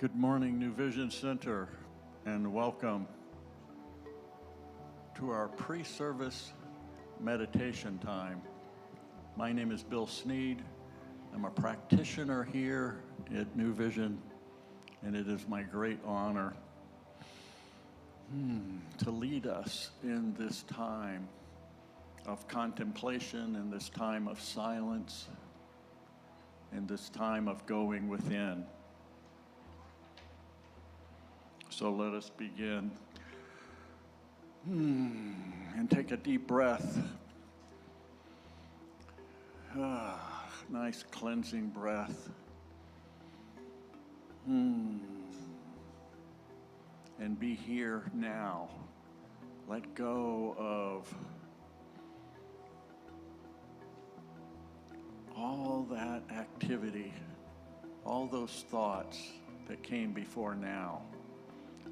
Good morning, New Vision Center, and welcome to our pre-service meditation time. My name is Bill Sneed. I'm a practitioner here at New Vision, and it is my great honor to lead us in this time of contemplation, in this time of silence, in this time of going within. So let us begin. And take a deep breath. Nice cleansing breath. And be here now. Let go of all that activity, all those thoughts that came before now.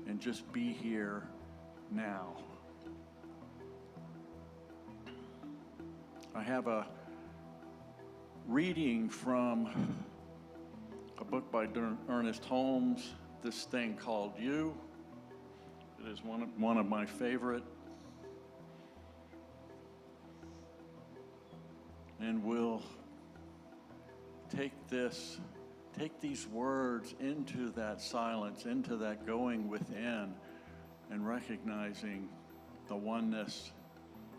And just be here now. I have a reading from a book by Ernest Holmes, this thing called You. It is one of my favorite. And we'll take these words into that silence, into that going within, and recognizing the oneness,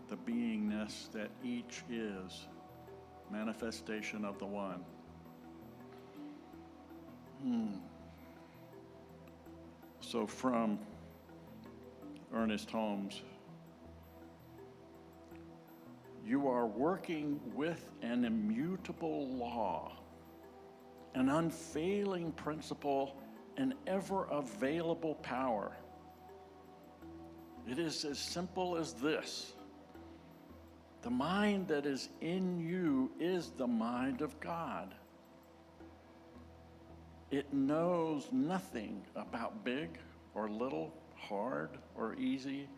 the beingness that each is, manifestation of the one. So from Ernest Holmes, you are working with an immutable law, an unfailing principle, an ever-available power. It is as simple as this. The mind that is in you is the mind of God. It knows nothing about big or little, hard or easy,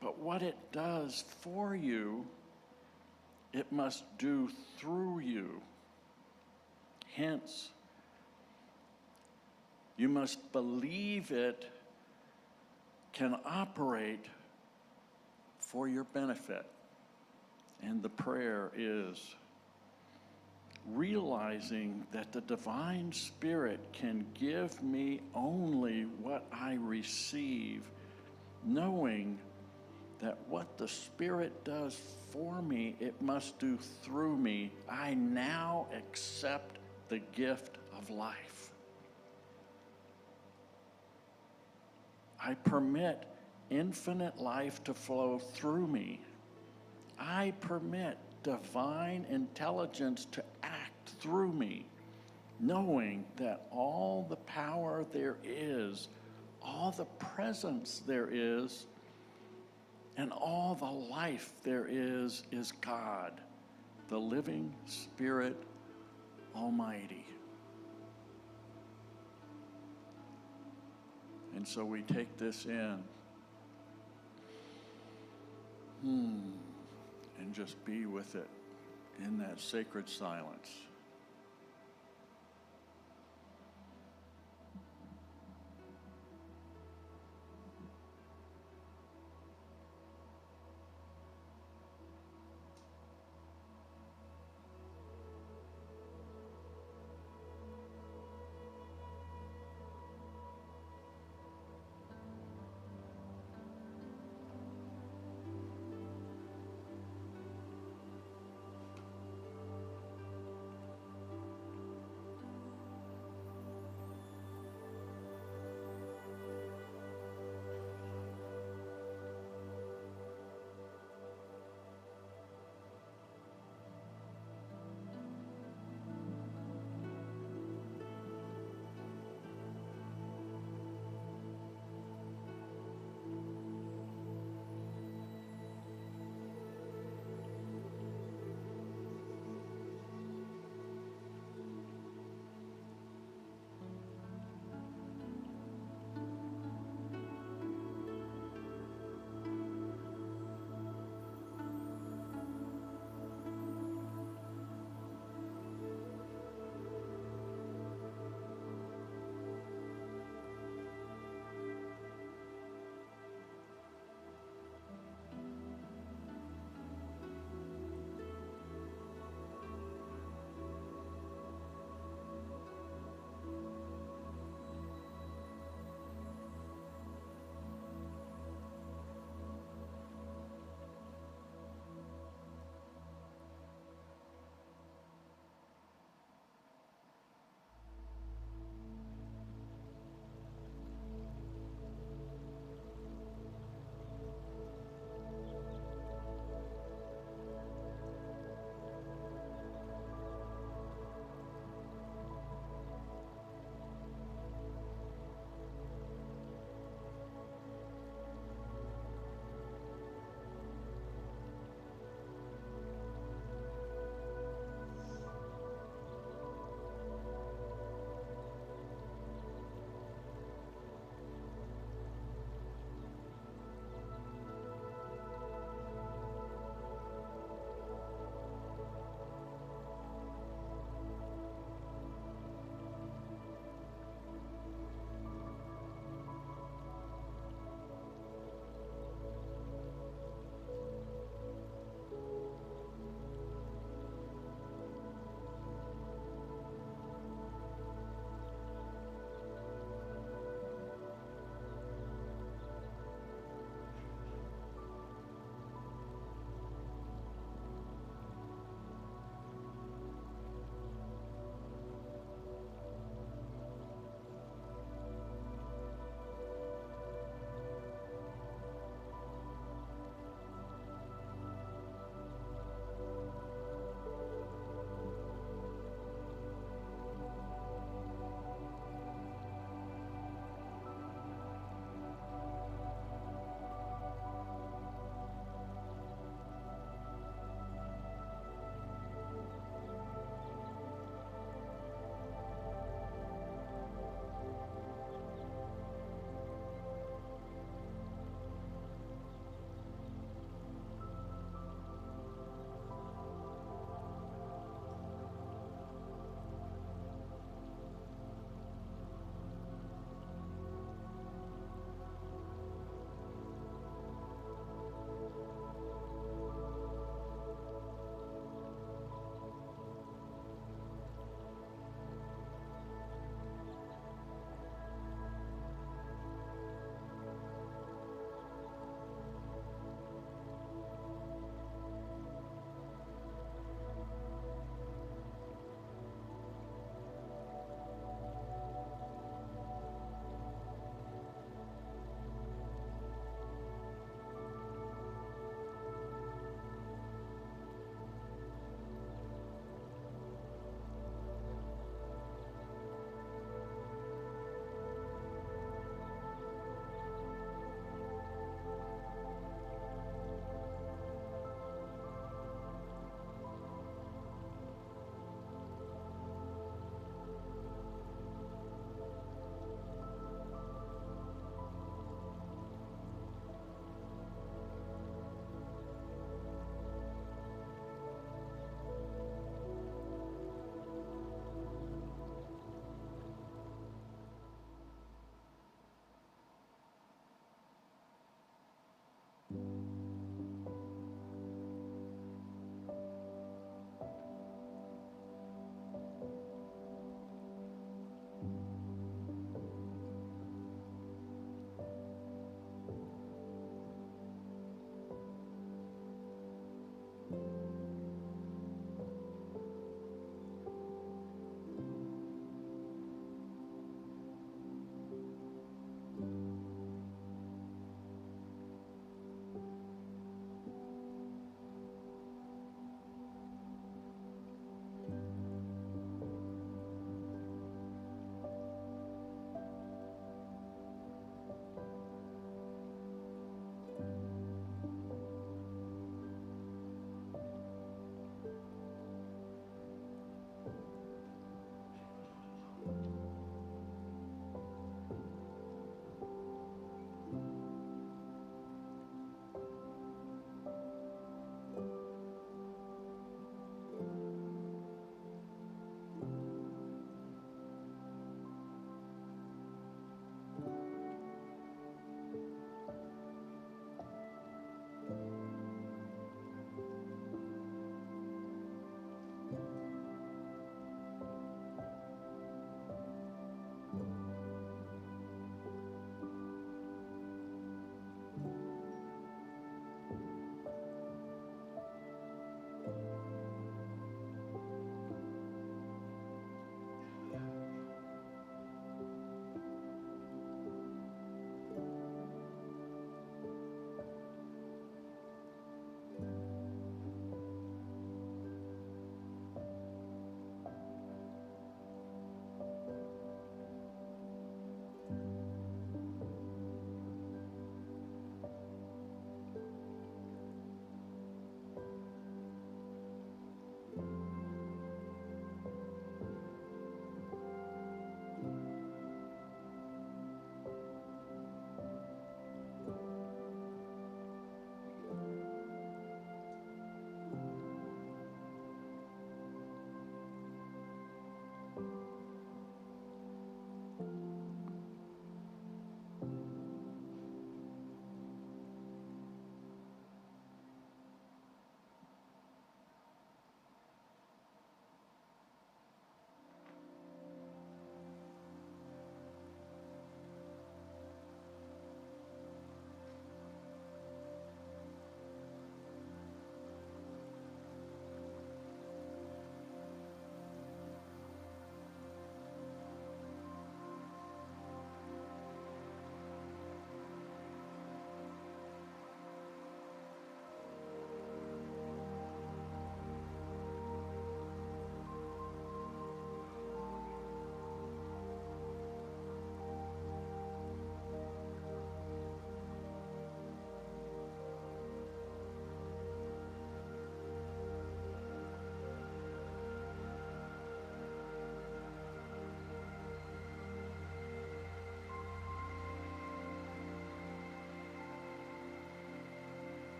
but what it does for you, it must do through you. Hence, you must believe it can operate for your benefit. And the prayer is realizing that the divine spirit can give me only what I receive, knowing that what the Spirit does for me, it must do through me. I now accept the gift of life. I permit infinite life to flow through me. I permit divine intelligence to act through me, knowing that all the power there is, all the presence there is, and all the life there is God, the living Spirit Almighty. And so we take this in and just be with it in that sacred silence.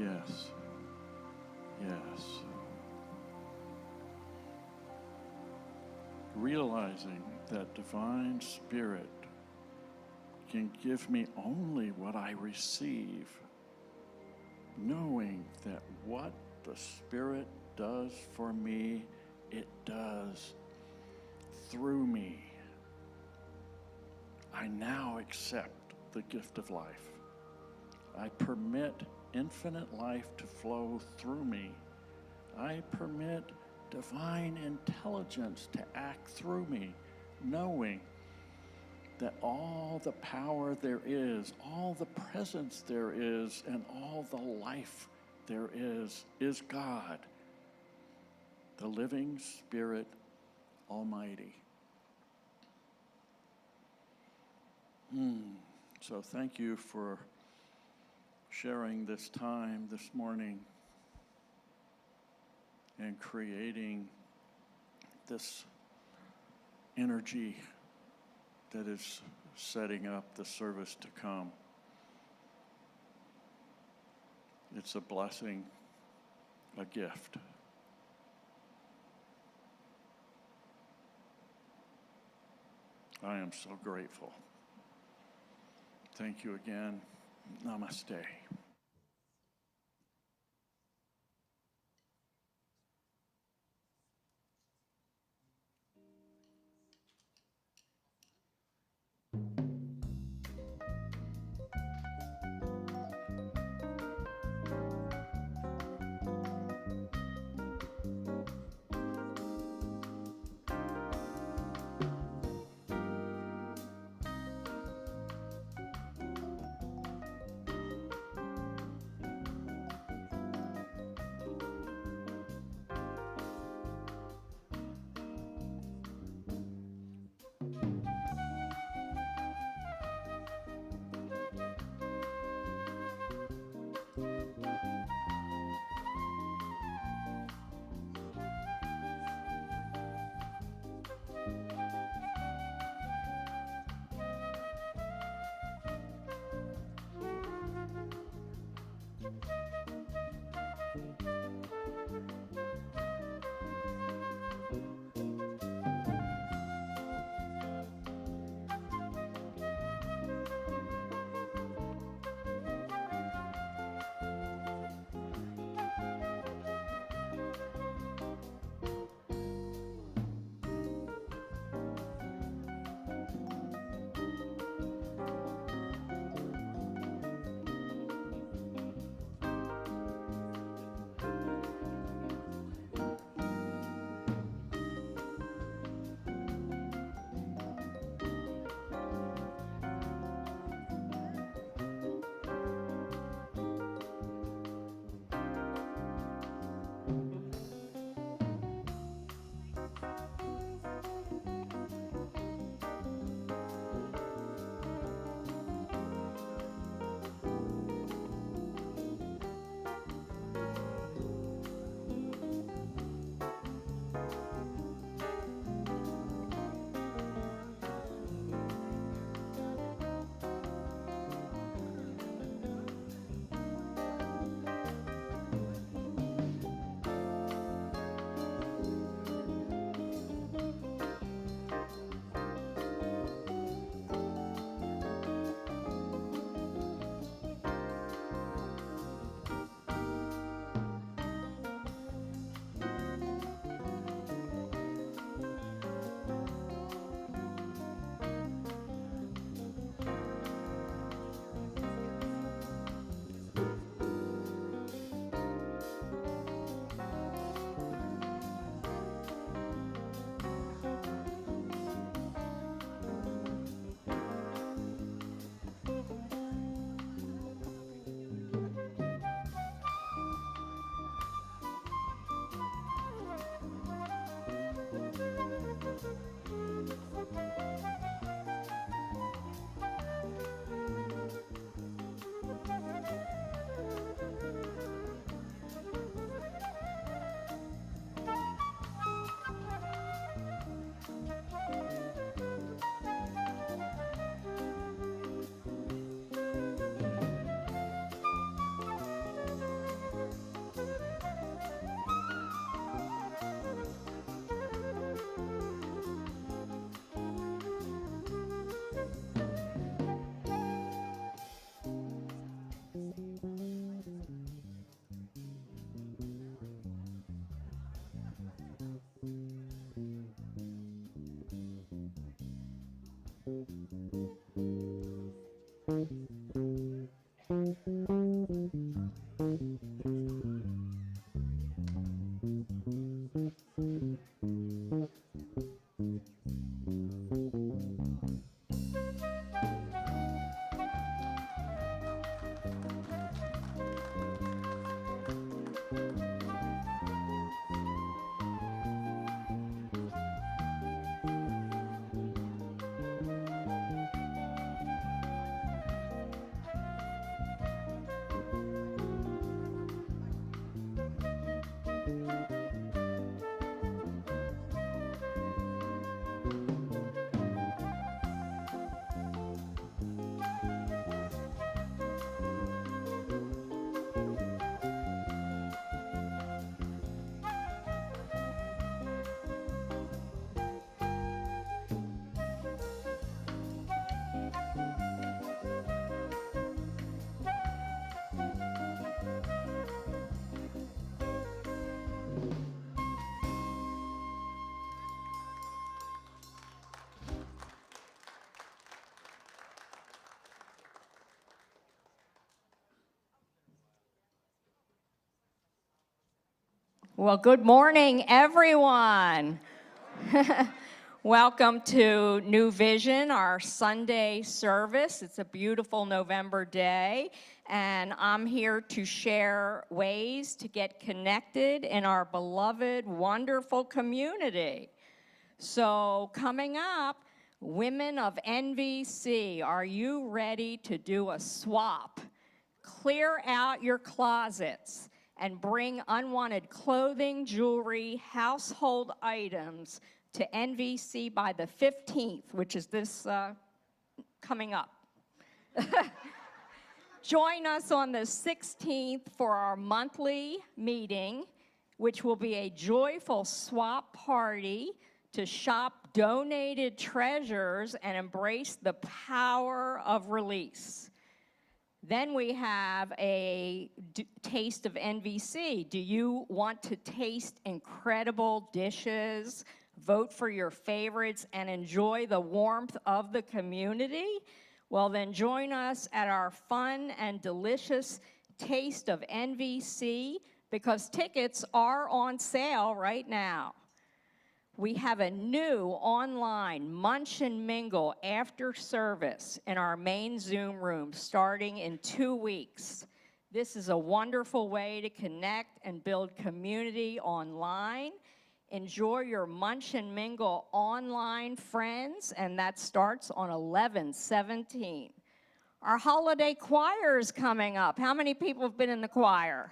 Yes. Yes. Realizing that divine spirit can give me only what I receive, knowing that what the Spirit does for me, it does through me. I now accept the gift of life. I permit infinite life to flow through me. I permit divine intelligence to act through me, knowing that all the power there is, all the presence there is, and all the life there is God, the living Spirit Almighty. So thank you for sharing this time this morning and creating this energy that is setting up the service to come. It's a blessing, a gift. I am so grateful. Thank you again. Namaste. Well, good morning, everyone. Welcome to New Vision, our Sunday service. It's a beautiful November day, and I'm here to share ways to get connected in our beloved, wonderful community. So coming up, women of NVC, are you ready to do a swap? Clear out your closets and bring unwanted clothing, jewelry, household items to NVC by the 15th, which is this coming up. Join us on the 16th for our monthly meeting, which will be a joyful swap party to shop donated treasures and embrace the power of release. Then we have a taste of NVC. Do you want to taste incredible dishes, vote for your favorites, and enjoy the warmth of the community? Well, then join us at our fun and delicious Taste of NVC, because tickets are on sale right now. We have a new online Munch and Mingle after service in our main Zoom room starting in 2 weeks. This is a wonderful way to connect and build community online. Enjoy your Munch and Mingle online friends, and that starts on 11/17. Our holiday choir is coming up. How many people have been in the choir?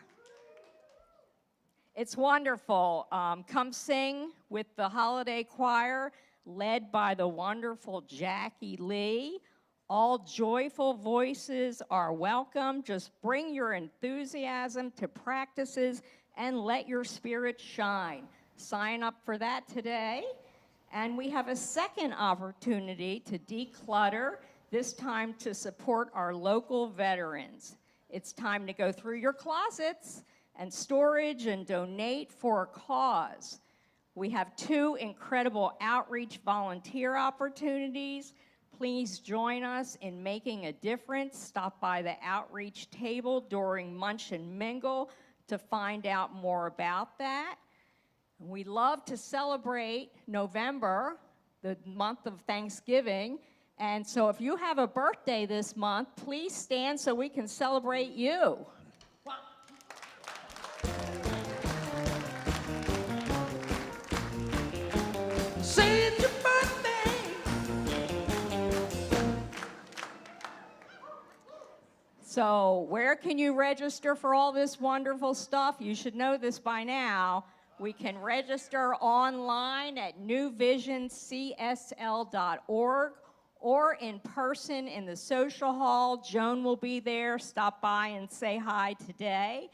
It's wonderful. Come sing with the holiday choir led by the wonderful Jackie Lee. All joyful voices are welcome. Just bring your enthusiasm to practices and let your spirit shine. Sign up for that today. And we have a second opportunity to declutter, this time to support our local veterans. It's time to go through your closets and storage and donate for a cause. We have 2 incredible outreach volunteer opportunities. Please join us in making a difference. Stop by the outreach table during Munch and Mingle to find out more about that. We love to celebrate November, the month of Thanksgiving. And so if you have a birthday this month, please stand so we can celebrate you. Say it's your birthday. So where can you register for all this wonderful stuff? You should know this by now. We can register online at newvisioncsl.org or in person in the social hall. Joan will be there. Stop by and say hi today.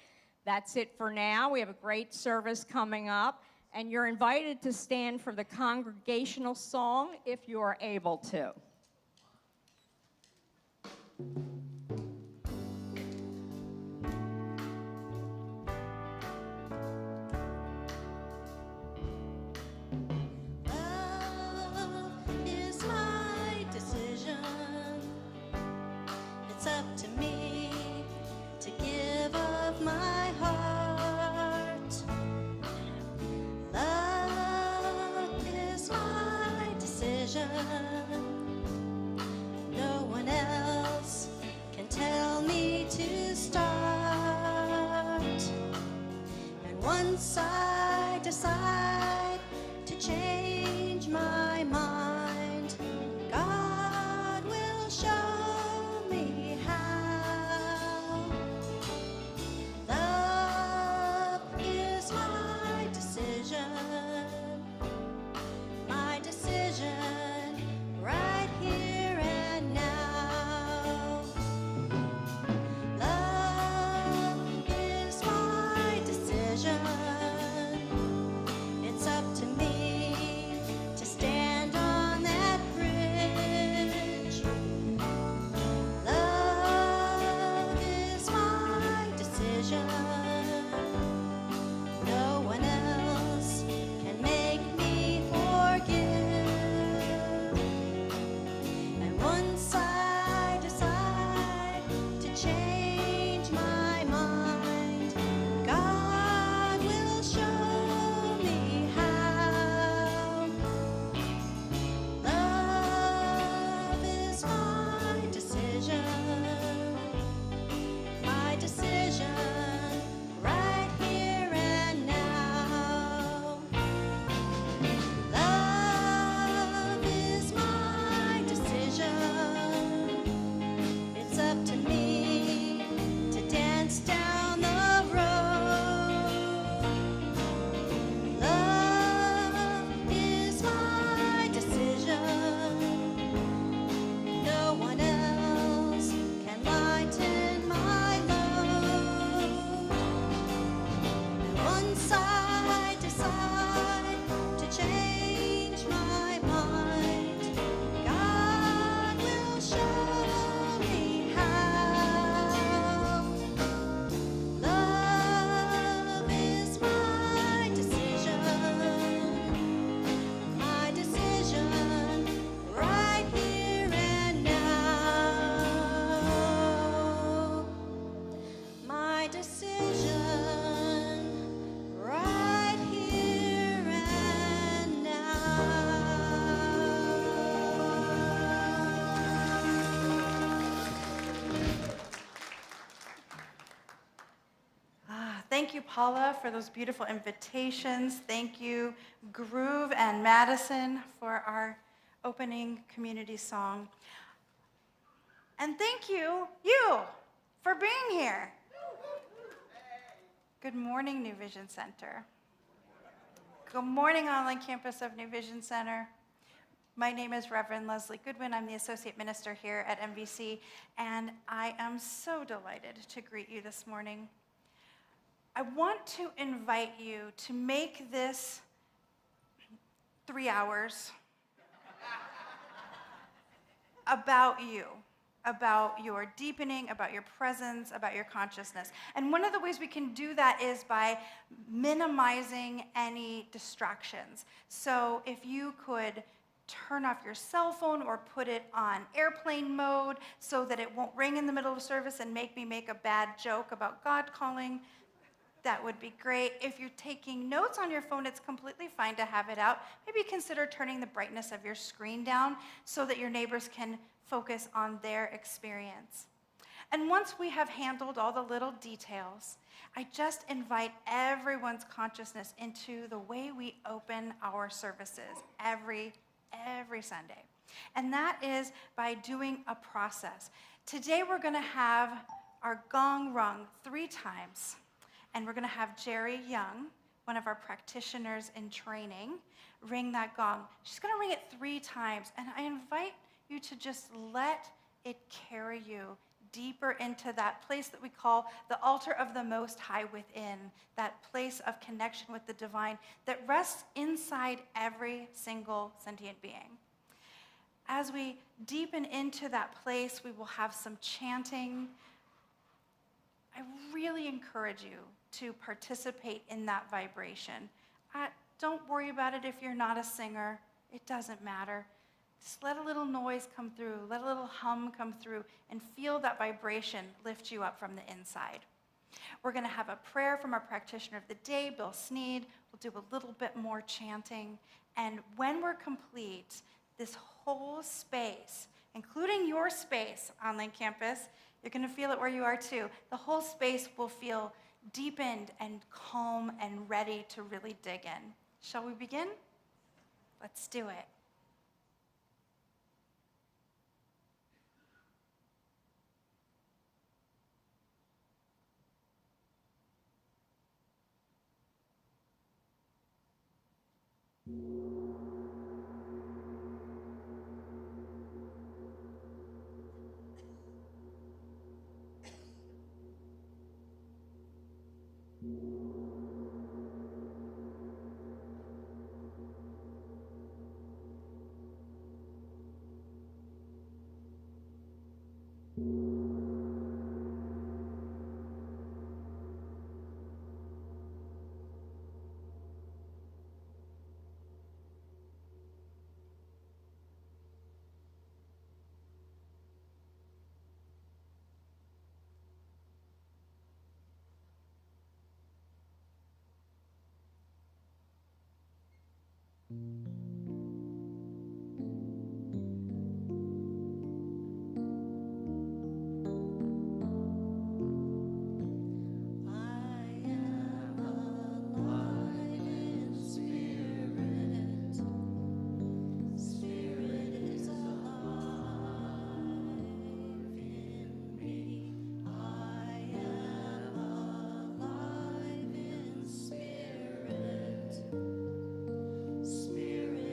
That's it for now. We have a great service coming up, and you're invited to stand for the congregational song if you are able to. It's up to me to give of my heart. Love is my decision. No one else can tell me to start. And once I decide to change my mind, God will show me how. Love is my decision right here and now. Love is my decision. It's up to me to stand on Thank you, Paula, for those beautiful invitations. Thank you, Groove and Madison, for our opening community song. And thank you, for being here. Good morning, New Vision Center. Good morning, online campus of New Vision Center. My name is Reverend Lezli Goodwin. I'm the Associate Minister here at MVC, and I am so delighted to greet you this morning. I want to invite you to make this 3 hours about you, about your deepening, about your presence, about your consciousness. And one of the ways we can do that is by minimizing any distractions. So if you could turn off your cell phone or put it on airplane mode so that it won't ring in the middle of service and make me make a bad joke about God calling, that would be great. If you're taking notes on your phone, it's completely fine to have it out. Maybe consider turning the brightness of your screen down so that your neighbors can focus on their experience. And once we have handled all the little details, I just invite everyone's consciousness into the way we open our services every Sunday. And that is by doing a process. Today we're going to have our gong rung 3 times. And we're going to have Jerry Young, one of our practitioners in training, ring that gong. She's going to ring it 3 times. And I invite you to just let it carry you deeper into that place that we call the altar of the Most High within, that place of connection with the divine that rests inside every single sentient being. As we deepen into that place, we will have some chanting. I really encourage you to participate in that vibration. Don't worry about it if you're not a singer. It doesn't matter. Just let a little noise come through, let a little hum come through, and feel that vibration lift you up from the inside. We're going to have a prayer from our practitioner of the day, Bill Sneed. We'll do a little bit more chanting. And when we're complete, this whole space, including your space, online campus, you're going to feel it where you are too. The whole space will feel deepened and calm and ready to really dig in. Shall we begin? Let's do it. Spirit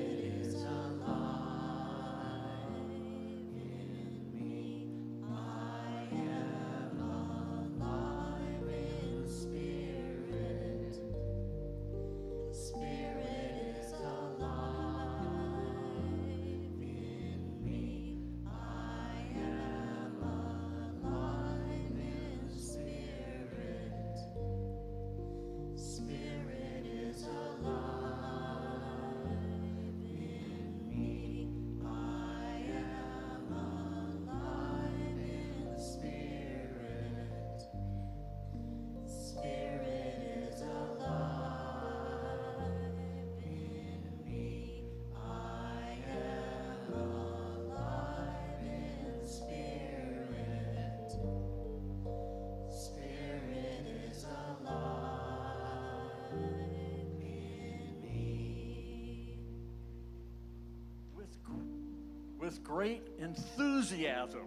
with great enthusiasm,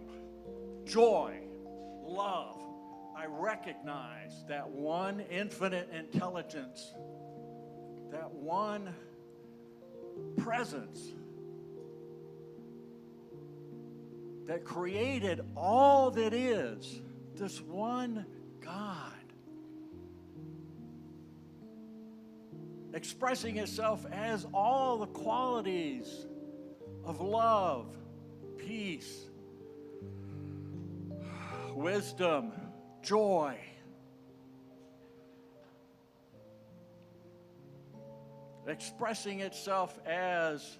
joy, love, I recognize that one infinite intelligence, that one presence that created all that is, this one God, expressing itself as all the qualities of love, peace, wisdom, joy. Expressing itself as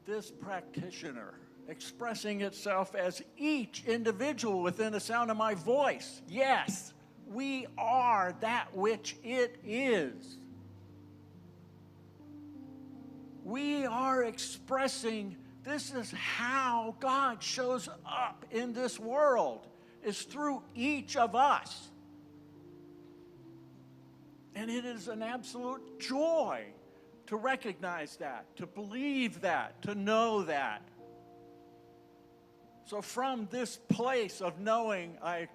this practitioner, expressing itself as each individual within the sound of my voice. Yes, we are that which it is. We are expressing, this is how God shows up in this world, is through each of us. And it is an absolute joy to recognize that, to believe that, to know that. So from this place of knowing, I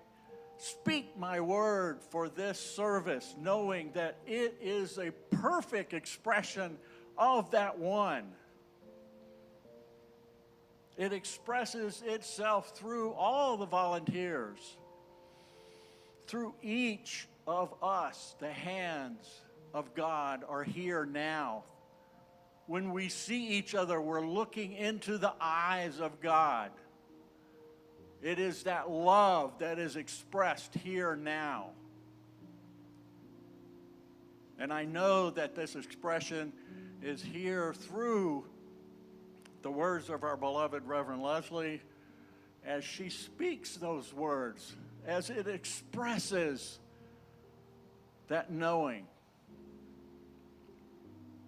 speak my word for this service, knowing that it is a perfect expression of that one. It expresses itself through all the volunteers, through each of us. The hands of God are here now. When we see each other, we're looking into the eyes of God. It is that love that is expressed here now. And I know that this expression is here through the words of our beloved Reverend Lezli as she speaks those words, as it expresses that knowing.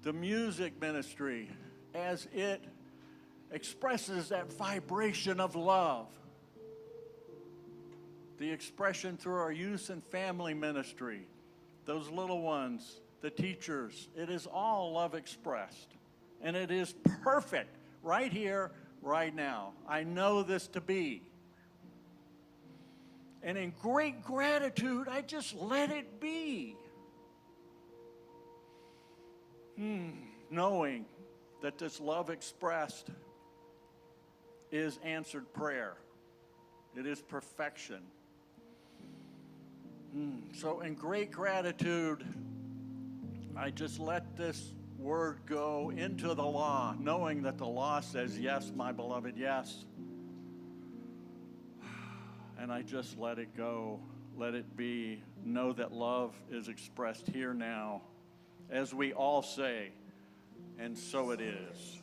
The music ministry, as it expresses that vibration of love. The expression through our youth and family ministry, those little ones, the teachers, it is all love expressed. And it is perfect right here, right now. I know this to be. And in great gratitude, I just let it be. Knowing that this love expressed is answered prayer. It is perfection. So in great gratitude, I just let this word go into the law, knowing that the law says, yes, my beloved, yes. And I just let it go, let it be. Know that love is expressed here now, as we all say, and so it is.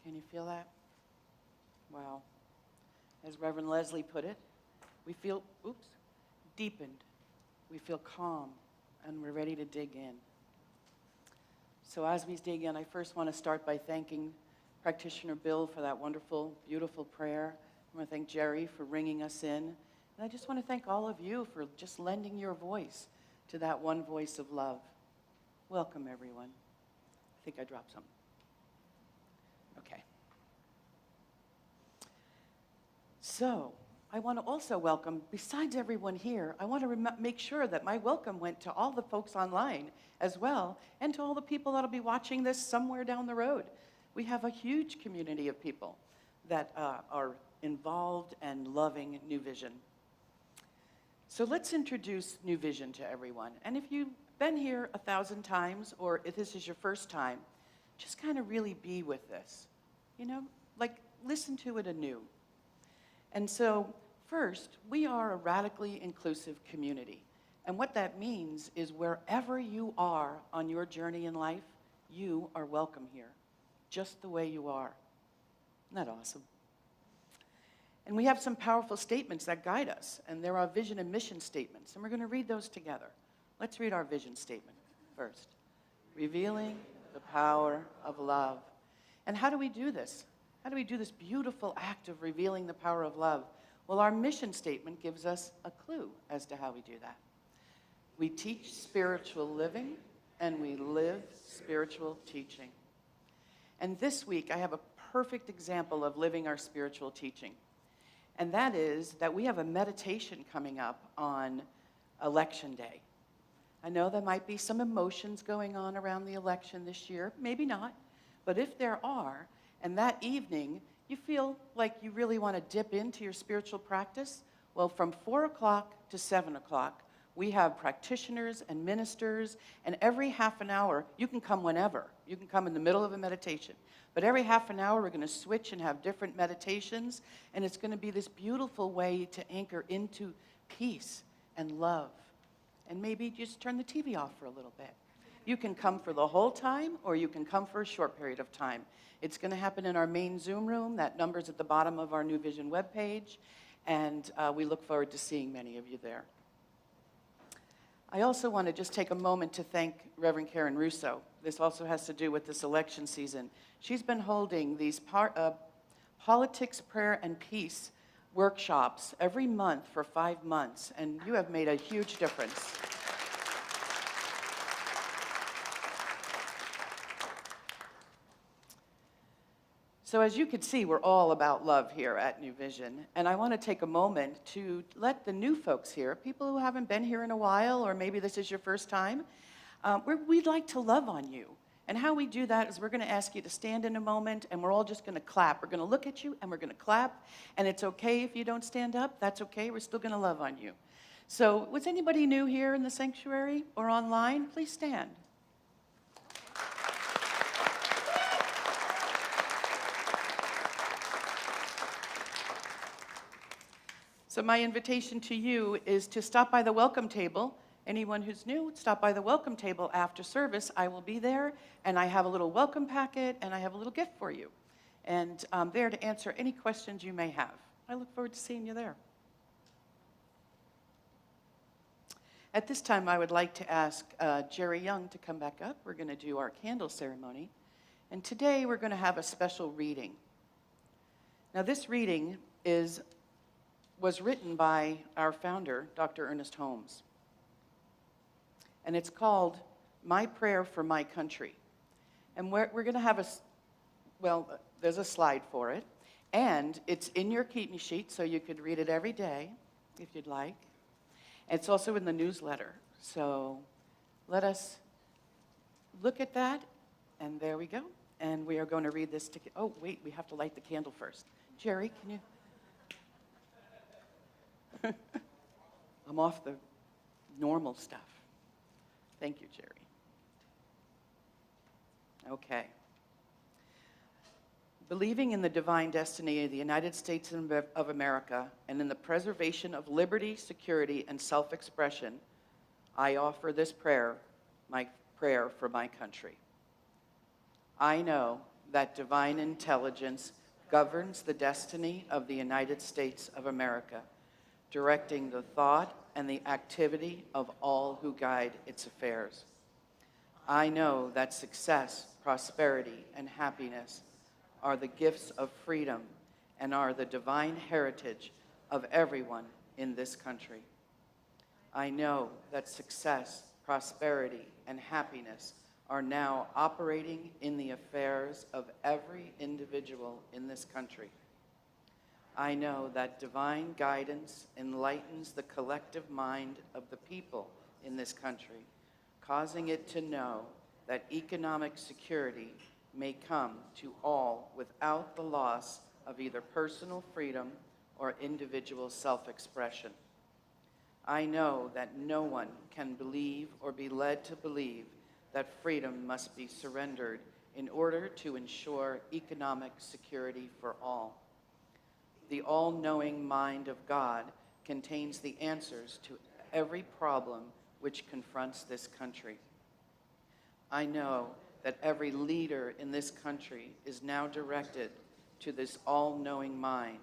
Can you feel that? Wow. As Reverend Lezli put it, we feel, deepened. We feel calm, and we're ready to dig in. So as we dig in, I first want to start by thanking Practitioner Bill for that wonderful, beautiful prayer. I want to thank Jerry for ringing us in. And I just want to thank all of you for just lending your voice to that one voice of love. Welcome, everyone. I think I dropped something. Okay. So, I want to also welcome, besides everyone here, I want to make sure that my welcome went to all the folks online as well, and to all the people that'll be watching this somewhere down the road. We have a huge community of people that are involved and loving New Vision. So let's introduce New Vision to everyone. And if you've been here 1,000 times, or if this is your first time, just kind of really be with this. You know, like listen to it anew. And so First, we are a radically inclusive community. And what that means is wherever you are on your journey in life, you are welcome here, just the way you are. Isn't that awesome? And we have some powerful statements that guide us, and there are vision and mission statements, and we're going to read those together. Let's read our vision statement first. Revealing the power of love. And how do we do this? How do we do this beautiful act of revealing the power of love? Well, our mission statement gives us a clue as to how we do that. We teach spiritual living, and we live spiritual teaching. And this week, I have a perfect example of living our spiritual teaching. And that is that we have a meditation coming up on Election Day. I know there might be some emotions going on around the election this year, maybe not, but if there are, and that evening you feel like you really want to dip into your spiritual practice, well, from 4 o'clock to 7 o'clock, we have practitioners and ministers, and every half an hour, you can come whenever. You can come in the middle of a meditation. But every half an hour, we're going to switch and have different meditations, and it's going to be this beautiful way to anchor into peace and love. And maybe just turn the TV off for a little bit. You can come for the whole time, or you can come for a short period of time. It's going to happen in our main Zoom room. That number's at the bottom of our New Vision webpage, and we look forward to seeing many of you there. I also want to just take a moment to thank Reverend Karen Russo. This also has to do with this election season. She's been holding these politics, prayer, and peace workshops every month for 5 months, and you have made a huge difference. So as you can see, we're all about love here at New Vision, and I want to take a moment to let the new folks here, people who haven't been here in a while, or maybe this is your first time, we'd like to love on you. And how we do that is we're going to ask you to stand in a moment, and we're all just going to clap. We're going to look at you, and we're going to clap, and it's okay if you don't stand up. That's okay. We're still going to love on you. So was anybody new here in the sanctuary or online? Please stand. So my invitation to you is to stop by the welcome table. Anyone who's new, stop by the welcome table after service. I will be there, and I have a little welcome packet, and I have a little gift for you. And I'm there to answer any questions you may have. I look forward to seeing you there. At this time, I would like to ask Jerry Young to come back up. We're going to do our candle ceremony. And today, we're going to have a special reading. Now, this reading was written by our founder, Dr. Ernest Holmes. And it's called My Prayer for My Country. And we're going to have there's a slide for it. And it's in your keeping sheet, so you could read it every day, if you'd like. It's also in the newsletter. So let us look at that, and there we go. And we are going to read this together. Oh, wait, we have to light the candle first. Jerry, can you? I'm off the normal stuff. Thank you, Jerry. Okay. Believing in the divine destiny of the United States of America and in the preservation of liberty, security, and self-expression, I offer this prayer, my prayer for my country. I know that divine intelligence governs the destiny of the United States of America, directing the thought and the activity of all who guide its affairs. I know that success, prosperity, and happiness are the gifts of freedom and are the divine heritage of everyone in this country. I know that success, prosperity, and happiness are now operating in the affairs of every individual in this country. I know that divine guidance enlightens the collective mind of the people in this country, causing it to know that economic security may come to all without the loss of either personal freedom or individual self-expression. I know that no one can believe or be led to believe that freedom must be surrendered in order to ensure economic security for all. The all-knowing mind of God contains the answers to every problem which confronts this country. I know that every leader in this country is now directed to this all-knowing mind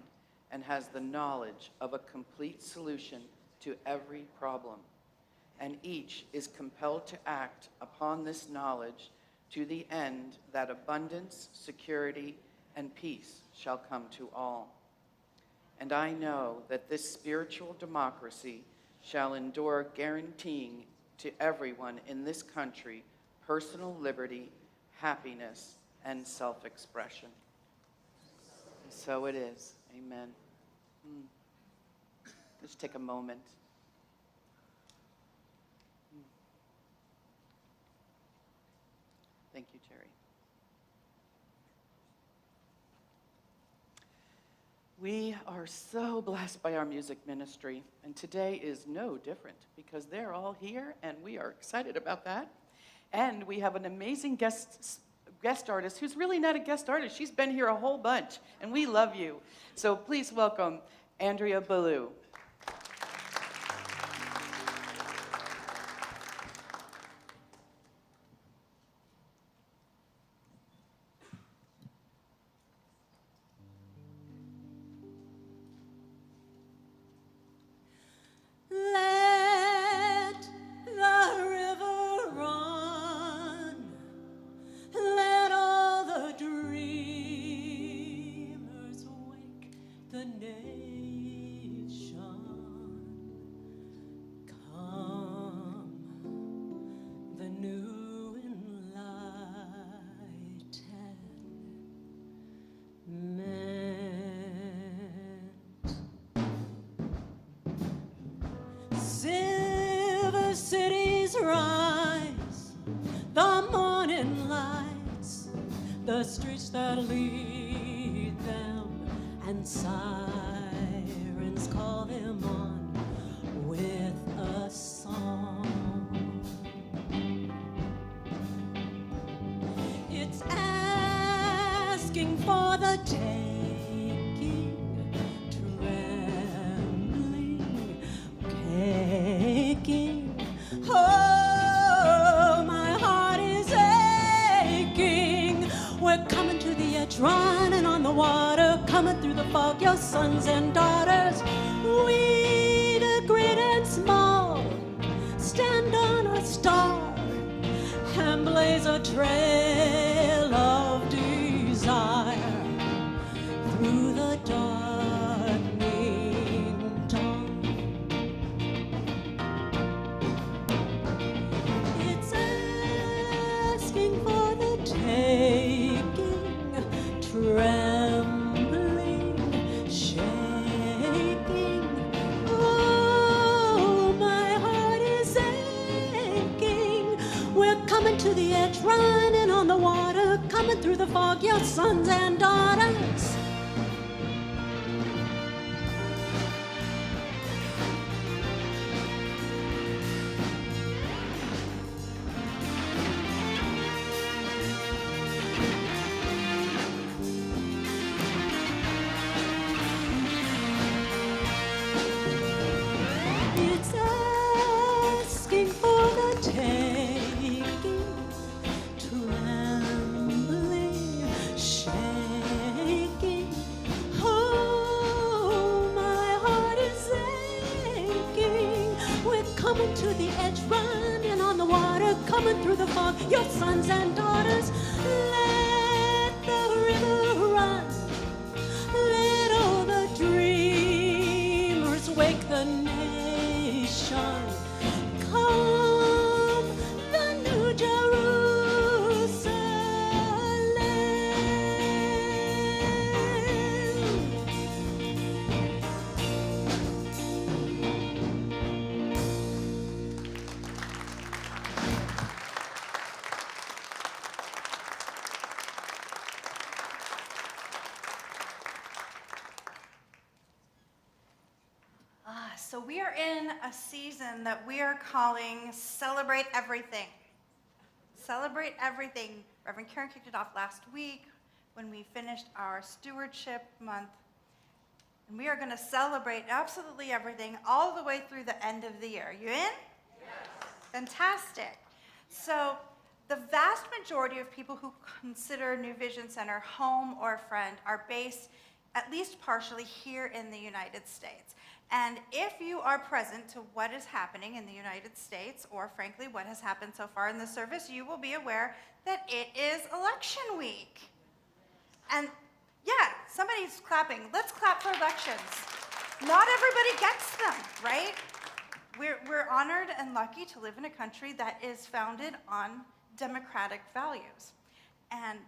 and has the knowledge of a complete solution to every problem. And each is compelled to act upon this knowledge to the end that abundance, security, and peace shall come to all. And I know that this spiritual democracy shall endure, guaranteeing to everyone in this country personal liberty, happiness, and self-expression. And so it is. Amen. Just take a moment. Thank you, Terry. We are so blessed by our music ministry, and today is no different because they're all here, and we are excited about that. And we have an amazing guest artist who's really not a guest artist. She's been here a whole bunch, and we love you. So please welcome Andrea Ballou. Let the river run. Let all the dreamers wake the nation. Come, the new enlightened silver cities rise, the morning lights, the streets that lead them, and sirens call them on with a song. It's asking for the taking, trembling, aching. Oh, my heart is aching. We're coming to the edge, running on the water, coming through the fog, your sons and daughters. We, the great and small, stand on a star and blaze a trail of desire through the darkening dawn. It's asking for the taking, trembling, shaking. Oh, my heart is aching. We're coming to the edge, running on the water, coming through the fog, your sons and daughters. It's asking for the taking, trembling, shaking. Oh, my heart is aching. We're coming to the edge, running on the water, coming through the fog, your sons and daughters. Let the river run. Let all the dreamers wake the nation. Come, the new Jerusalem. So we are in a season that we are calling Celebrate Everything. Celebrate Everything. Reverend Karen kicked it off last week when we finished our stewardship month. And we are going to celebrate absolutely everything all the way through the end of the year. You in? Yes. Fantastic. So the vast majority of people who consider New Vision Center home or friend are based at least partially here in the United States. And if you are present to what is happening in the United States, or frankly what has happened so far in the service, you will be aware that it is election week. And yeah, somebody's clapping. Let's clap for elections. Not everybody gets them, right? We're honored and lucky to live in a country that is founded on democratic values. And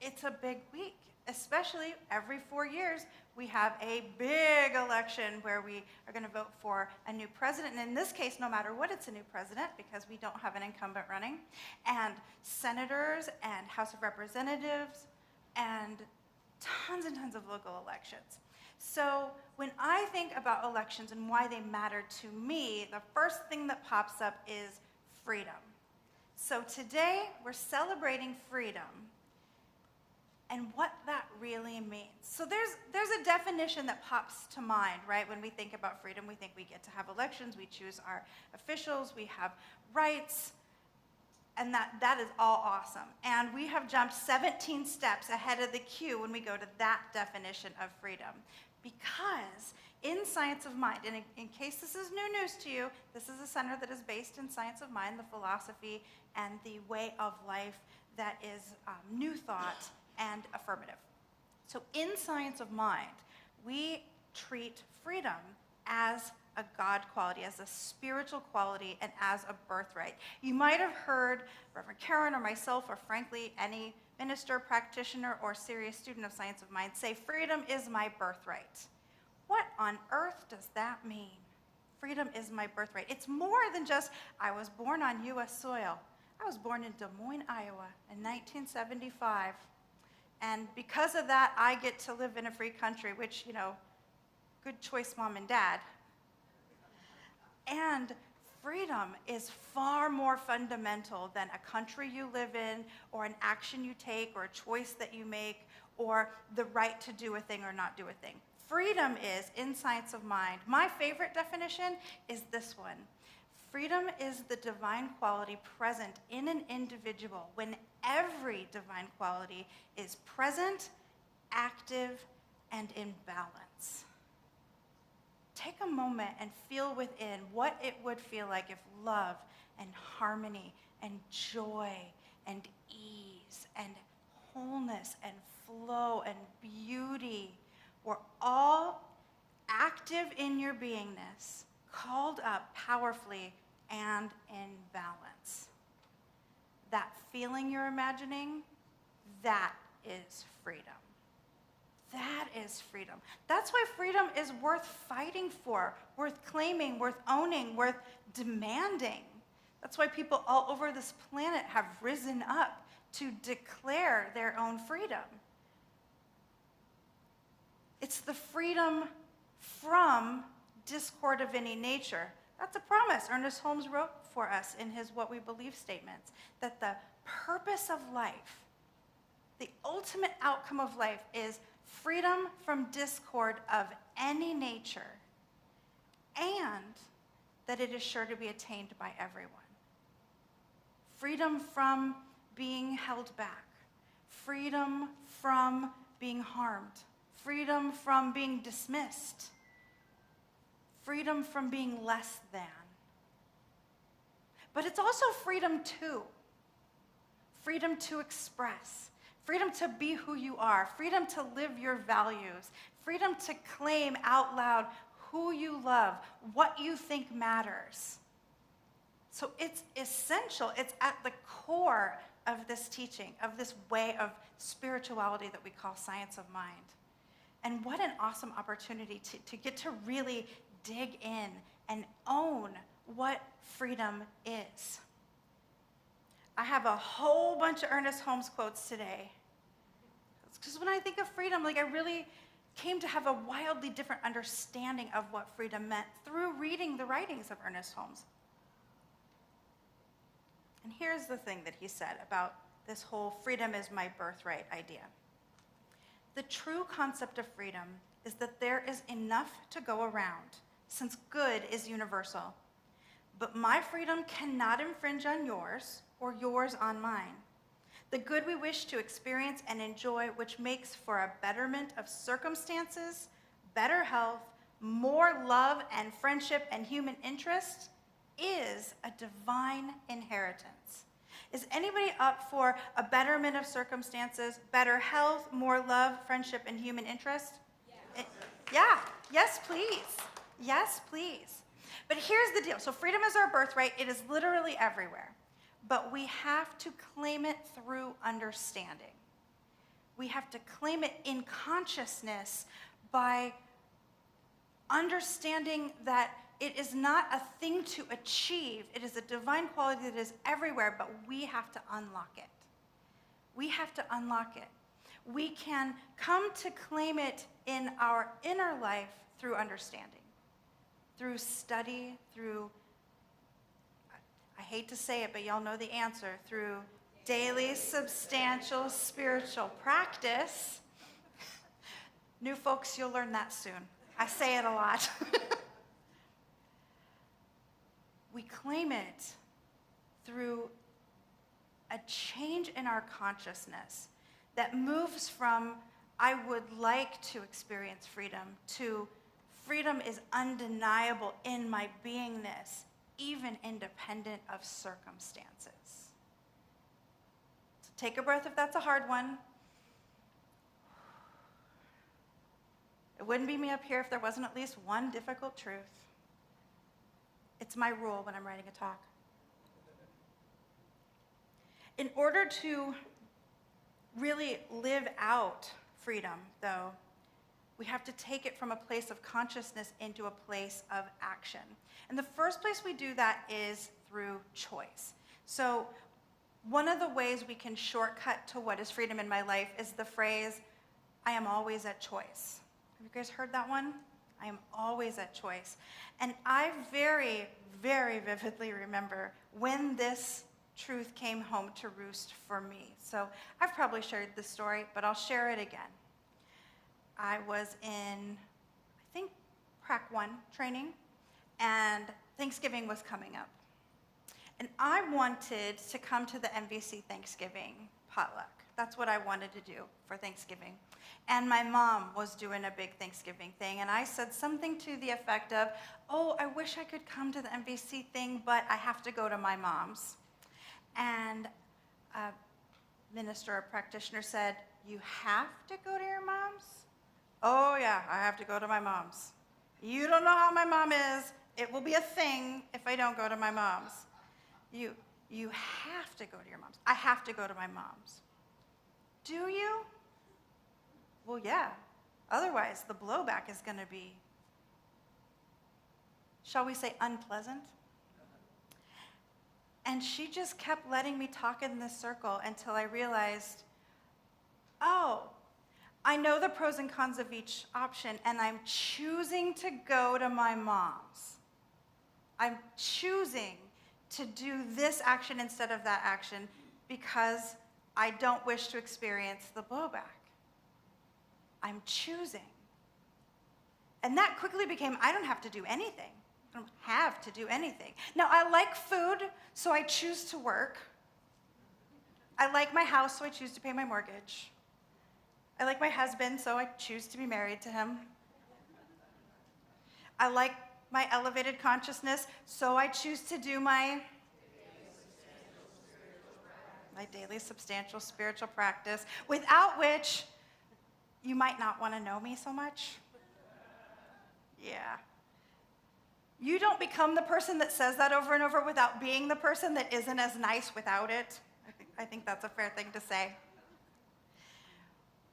it's a big week, especially every 4 years. We have a big election where we are going to vote for a new president. And in this case, no matter what, it's a new president because we don't have an incumbent running. And senators and House of Representatives and tons of local elections. So when I think about elections and why they matter to me, the first thing that pops up is freedom. So today we're celebrating freedom and what that really means. So there's a definition that pops to mind, right? When we think about freedom, we think we get to have elections, we choose our officials, we have rights, and that is all awesome. And we have jumped 17 steps ahead of the queue when we go to that definition of freedom. Because in Science of Mind, and in case this is new news to you, this is a center that is based in Science of Mind, the philosophy and the way of life that is new thought and affirmative. So in Science of Mind, we treat freedom as a God quality, as a spiritual quality, and as a birthright. You might have heard Reverend Karen or myself, or frankly, any minister, practitioner, or serious student of Science of Mind say, freedom is my birthright. What on earth does that mean? Freedom is my birthright. It's more than just, I was born on U.S. soil. I was born in Des Moines, Iowa in 1975. And because of that, I get to live in a free country, which, you know, good choice, Mom and Dad. And freedom is far more fundamental than a country you live in, or an action you take, or a choice that you make, or the right to do a thing or not do a thing. Freedom is, in Science of Mind, my favorite definition is this one. Freedom is the divine quality present in an individual when every divine quality is present, active, and in balance. Take a moment and feel within what it would feel like if love and harmony and joy and ease and wholeness and flow and beauty were all active in your beingness, called up powerfully and in balance. That feeling you're imagining, that is freedom. That is freedom. That's why freedom is worth fighting for, worth claiming, worth owning, worth demanding. That's why people all over this planet have risen up to declare their own freedom. It's the freedom from discord of any nature. That's a promise Ernest Holmes wrote for us in his What We Believe statements, that the purpose of life, the ultimate outcome of life is freedom from discord of any nature, and that it is sure to be attained by everyone. Freedom from being held back, freedom from being harmed, freedom from being dismissed, freedom from being less than. But it's also freedom too. Freedom to express, freedom to be who you are, freedom to live your values, freedom to claim out loud who you love, what you think matters. So it's essential, it's at the core of this teaching, of this way of spirituality that we call Science of Mind. And what an awesome opportunity to get to really dig in and own what freedom is. I have a whole bunch of Ernest Holmes quotes today. Because when I think of freedom, like I really came to have a wildly different understanding of what freedom meant through reading the writings of Ernest Holmes. And here's the thing that he said about this whole freedom is my birthright idea. The true concept of freedom is that there is enough to go around, since good is universal. But my freedom cannot infringe on yours, or yours on mine. The good we wish to experience and enjoy, which makes for a betterment of circumstances, better health, more love and friendship and human interest, is a divine inheritance. Is anybody up for a betterment of circumstances, better health, more love, friendship, and human interest? Yes. Yeah. Yes, please. Yes, please. But here's the deal. So freedom is our birthright. It is literally everywhere. But we have to claim it through understanding. We have to claim it in consciousness by understanding that it is not a thing to achieve. It is a divine quality that is everywhere, but we have to unlock it. We have to unlock it. We can come to claim it in our inner life through understanding, through study, through, I hate to say it, but y'all know the answer, through daily, substantial, spiritual practice. New folks, you'll learn that soon. I say it a lot. We claim it through a change in our consciousness that moves from, I would like to experience freedom, to freedom is undeniable in my beingness, even independent of circumstances. So take a breath if that's a hard one. It wouldn't be me up here if there wasn't at least one difficult truth. It's my rule when I'm writing a talk. In order to really live out freedom, though, we have to take it from a place of consciousness into a place of action. And the first place we do that is through choice. So one of the ways we can shortcut to what is freedom in my life is the phrase, I am always at choice. Have you guys heard that one? I am always at choice. And I very, very vividly remember when this truth came home to roost for me. So I've probably shared this story, but I'll share it again. I was in, I think, Prac 1 training, and Thanksgiving was coming up. And I wanted to come to the MVC Thanksgiving potluck. That's what I wanted to do for Thanksgiving. And my mom was doing a big Thanksgiving thing, and I said something to the effect of, oh, I wish I could come to the MVC thing, but I have to go to my mom's. And a minister or practitioner said, you have to go to your mom's? Oh yeah, I have to go to my mom's. You don't know how my mom is. It will be a thing if I don't go to my mom's. You have to go to your mom's. I have to go to my mom's. Do you? Well, yeah. Otherwise, the blowback is going to be, shall we say, unpleasant? And she just kept letting me talk in this circle until I realized, oh, I know the pros and cons of each option, and I'm choosing to go to my mom's. I'm choosing to do this action instead of that action because I don't wish to experience the blowback. I'm choosing. And that quickly became, I don't have to do anything. I don't have to do anything. Now, I like food, so I choose to work. I like my house, so I choose to pay my mortgage. I like my husband, so I choose to be married to him. I like my elevated consciousness, so I choose to do my daily substantial spiritual practice, without which you might not want to know me so much. Yeah. You don't become the person that says that over and over without being the person that isn't as nice without it. I think that's a fair thing to say.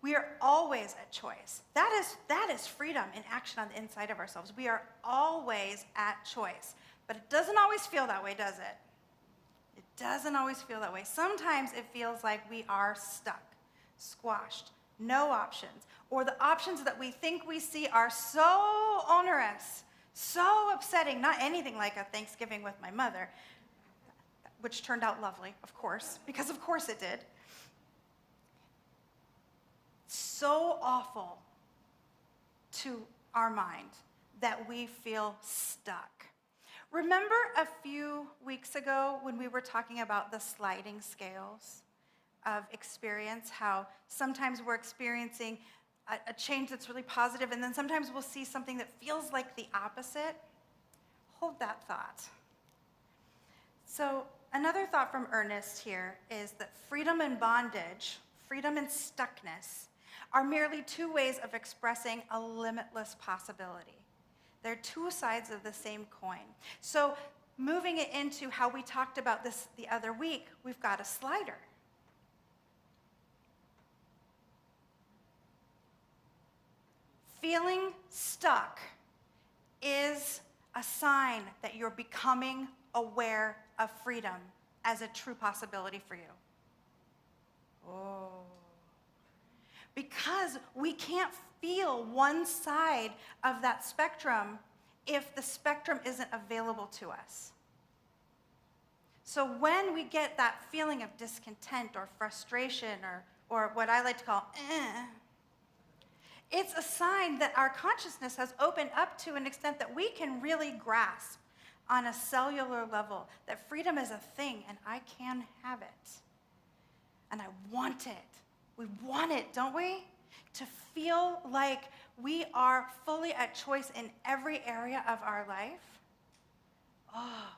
We are always at choice. That is freedom in action on the inside of ourselves. We are always at choice. But it doesn't always feel that way, does it? It doesn't always feel that way. Sometimes it feels like we are stuck, squashed, no options, or the options that we think we see are so onerous, so upsetting, not anything like a Thanksgiving with my mother, which turned out lovely, of course, because of course it did. so awful to our mind that we feel stuck. Remember a few weeks ago when we were talking about the sliding scales of experience, how sometimes we're experiencing a change that's really positive, and then sometimes we'll see something that feels like the opposite? Hold that thought. So another thought from Ernest here is that freedom and bondage, freedom and stuckness, are merely two ways of expressing a limitless possibility. They're two sides of the same coin. So moving it into how we talked about this the other week, we've got a slider. Feeling stuck is a sign that you're becoming aware of freedom as a true possibility for you. Oh. Because we can't feel one side of that spectrum if the spectrum isn't available to us. So when we get that feeling of discontent or frustration or what I like to call it's a sign that our consciousness has opened up to an extent that we can really grasp on a cellular level that freedom is a thing and I can have it. And I want it. We want it, don't we? To feel like we are fully at choice in every area of our life. Oh,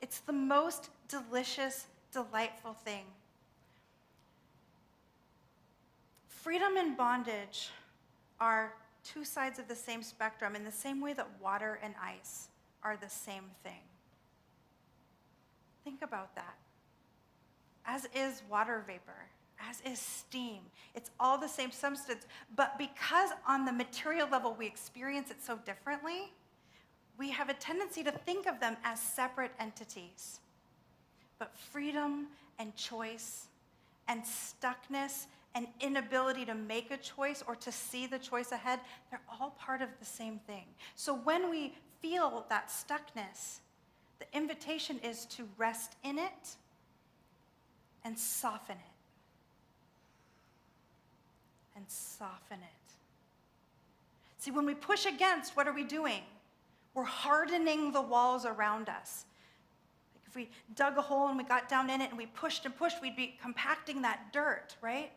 it's the most delicious, delightful thing. Freedom and bondage are two sides of the same spectrum in the same way that water and ice are the same thing. Think about that. As is water vapor, as is steam. It's all the same substance, but because on the material level we experience it so differently, we have a tendency to think of them as separate entities. But freedom and choice and stuckness and inability to make a choice or to see the choice ahead, they're all part of the same thing. So when we feel that stuckness, the invitation is to rest in it and soften it. And soften it. See, when we push against, what are we doing? We're hardening the walls around us. Like if we dug a hole and we got down in it and we pushed and pushed, we'd be compacting that dirt, right?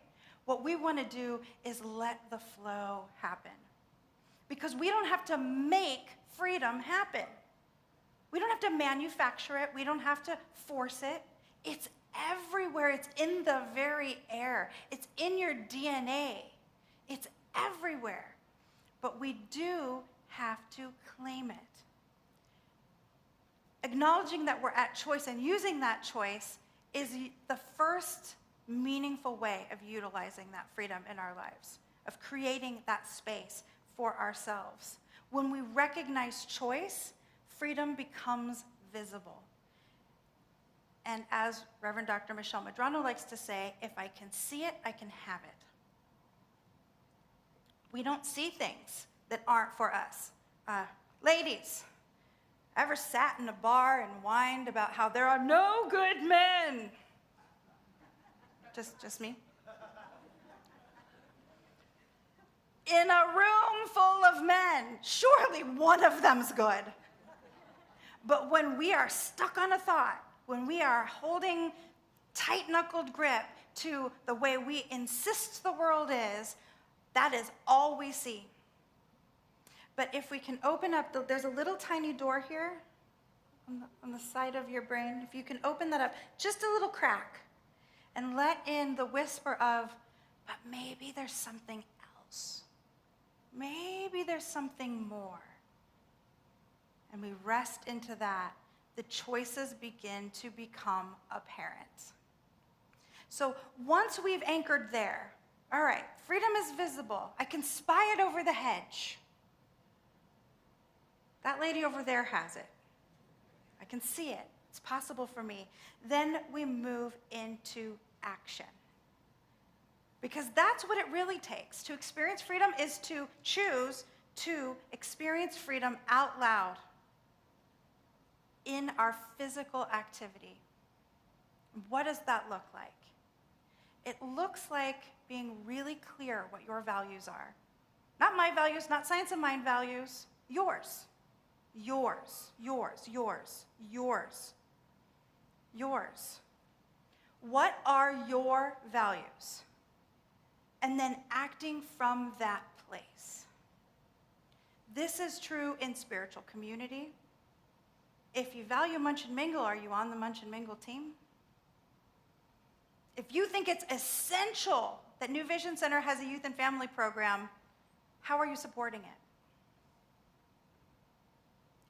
What we want to do is let the flow happen. Because we don't have to make freedom happen. We don't have to manufacture it. We don't have to force it. It's everywhere. It's in the very air. It's in your DNA. It's everywhere. But we do have to claim it. Acknowledging that we're at choice and using that choice is the first meaningful way of utilizing that freedom in our lives, of creating that space for ourselves. When we recognize choice, freedom becomes visible. And as Reverend Dr. Michelle Medrano likes to say, if I can see it, I can have it. We don't see things that aren't for us. Ladies, ever sat in a bar and whined about how there are no good men? Just me? In a room full of men, surely one of them's good. But when we are stuck on a thought, when we are holding tight-knuckled grip to the way we insist the world is, that is all we see. But if we can open up, there's a little tiny door here on the side of your brain. If you can open that up, just a little crack, and let in the whisper of, but maybe there's something else. Maybe there's something more. And we rest into that, the choices begin to become apparent. So once we've anchored there, all right, freedom is visible. I can spy it over the hedge. That lady over there has it. I can see it. It's possible for me. Then we move into action. Because that's what it really takes. To experience freedom is to choose to experience freedom out loud in our physical activity. What does that look like? It looks like being really clear what your values are. Not my values, not Science of Mind values, yours. Yours, yours, yours, yours, yours. What are your values? And then acting from that place. This is true in spiritual community. If you value Munch and Mingle, are you on the Munch and Mingle team? If you think it's essential that New Vision Center has a youth and family program, how are you supporting it?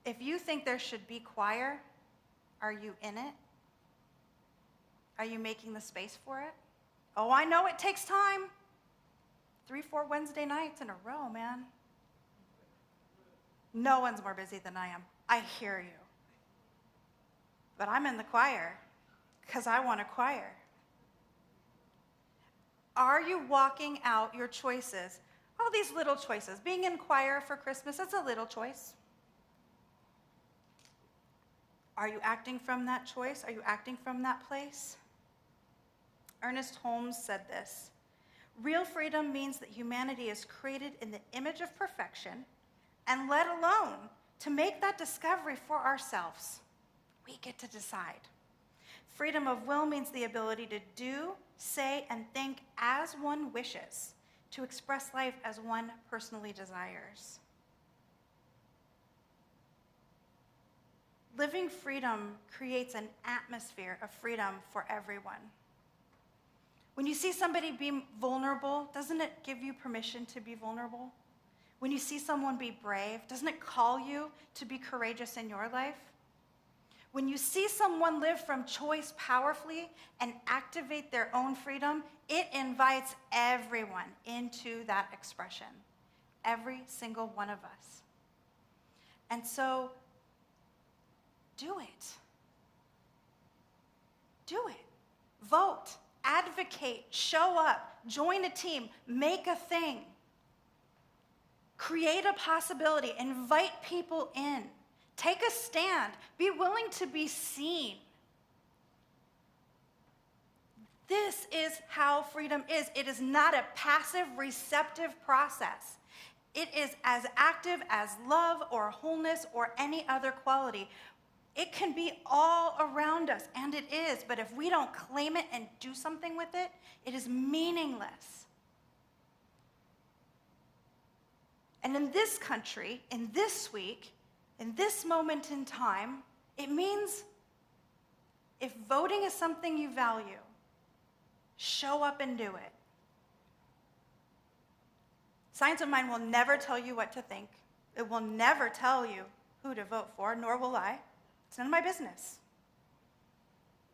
If you think there should be choir, are you in it? Are you making the space for it? Oh, I know it takes time. 3-4 Wednesday nights in a row, man. No one's more busy than I am. I hear you. But I'm in the choir because I want a choir. Are you walking out your choices? All these little choices. Being in choir for Christmas, that's a little choice. Are you acting from that choice? Are you acting from that place? Ernest Holmes said this: real freedom means that humanity is created in the image of perfection and let alone to make that discovery for ourselves. We get to decide. Freedom of will means the ability to do, say, and think as one wishes, to express life as one personally desires. Living freedom creates an atmosphere of freedom for everyone. When you see somebody be vulnerable, doesn't it give you permission to be vulnerable? When you see someone be brave, doesn't it call you to be courageous in your life? When you see someone live from choice powerfully and activate their own freedom, it invites everyone into that expression. Every single one of us. And so, do it. Do it. Vote. Advocate. Show up. Join a team. Make a thing. Create a possibility. Invite people in. Take a stand. Be willing to be seen. This is how freedom is. It is not a passive, receptive process. It is as active as love or wholeness or any other quality. It can be all around us, and it is, but if we don't claim it and do something with it, it is meaningless. And in this country, in this week, in this moment in time, it means if voting is something you value, show up and do it. Science of Mind will never tell you what to think. It will never tell you who to vote for, nor will I. It's none of my business.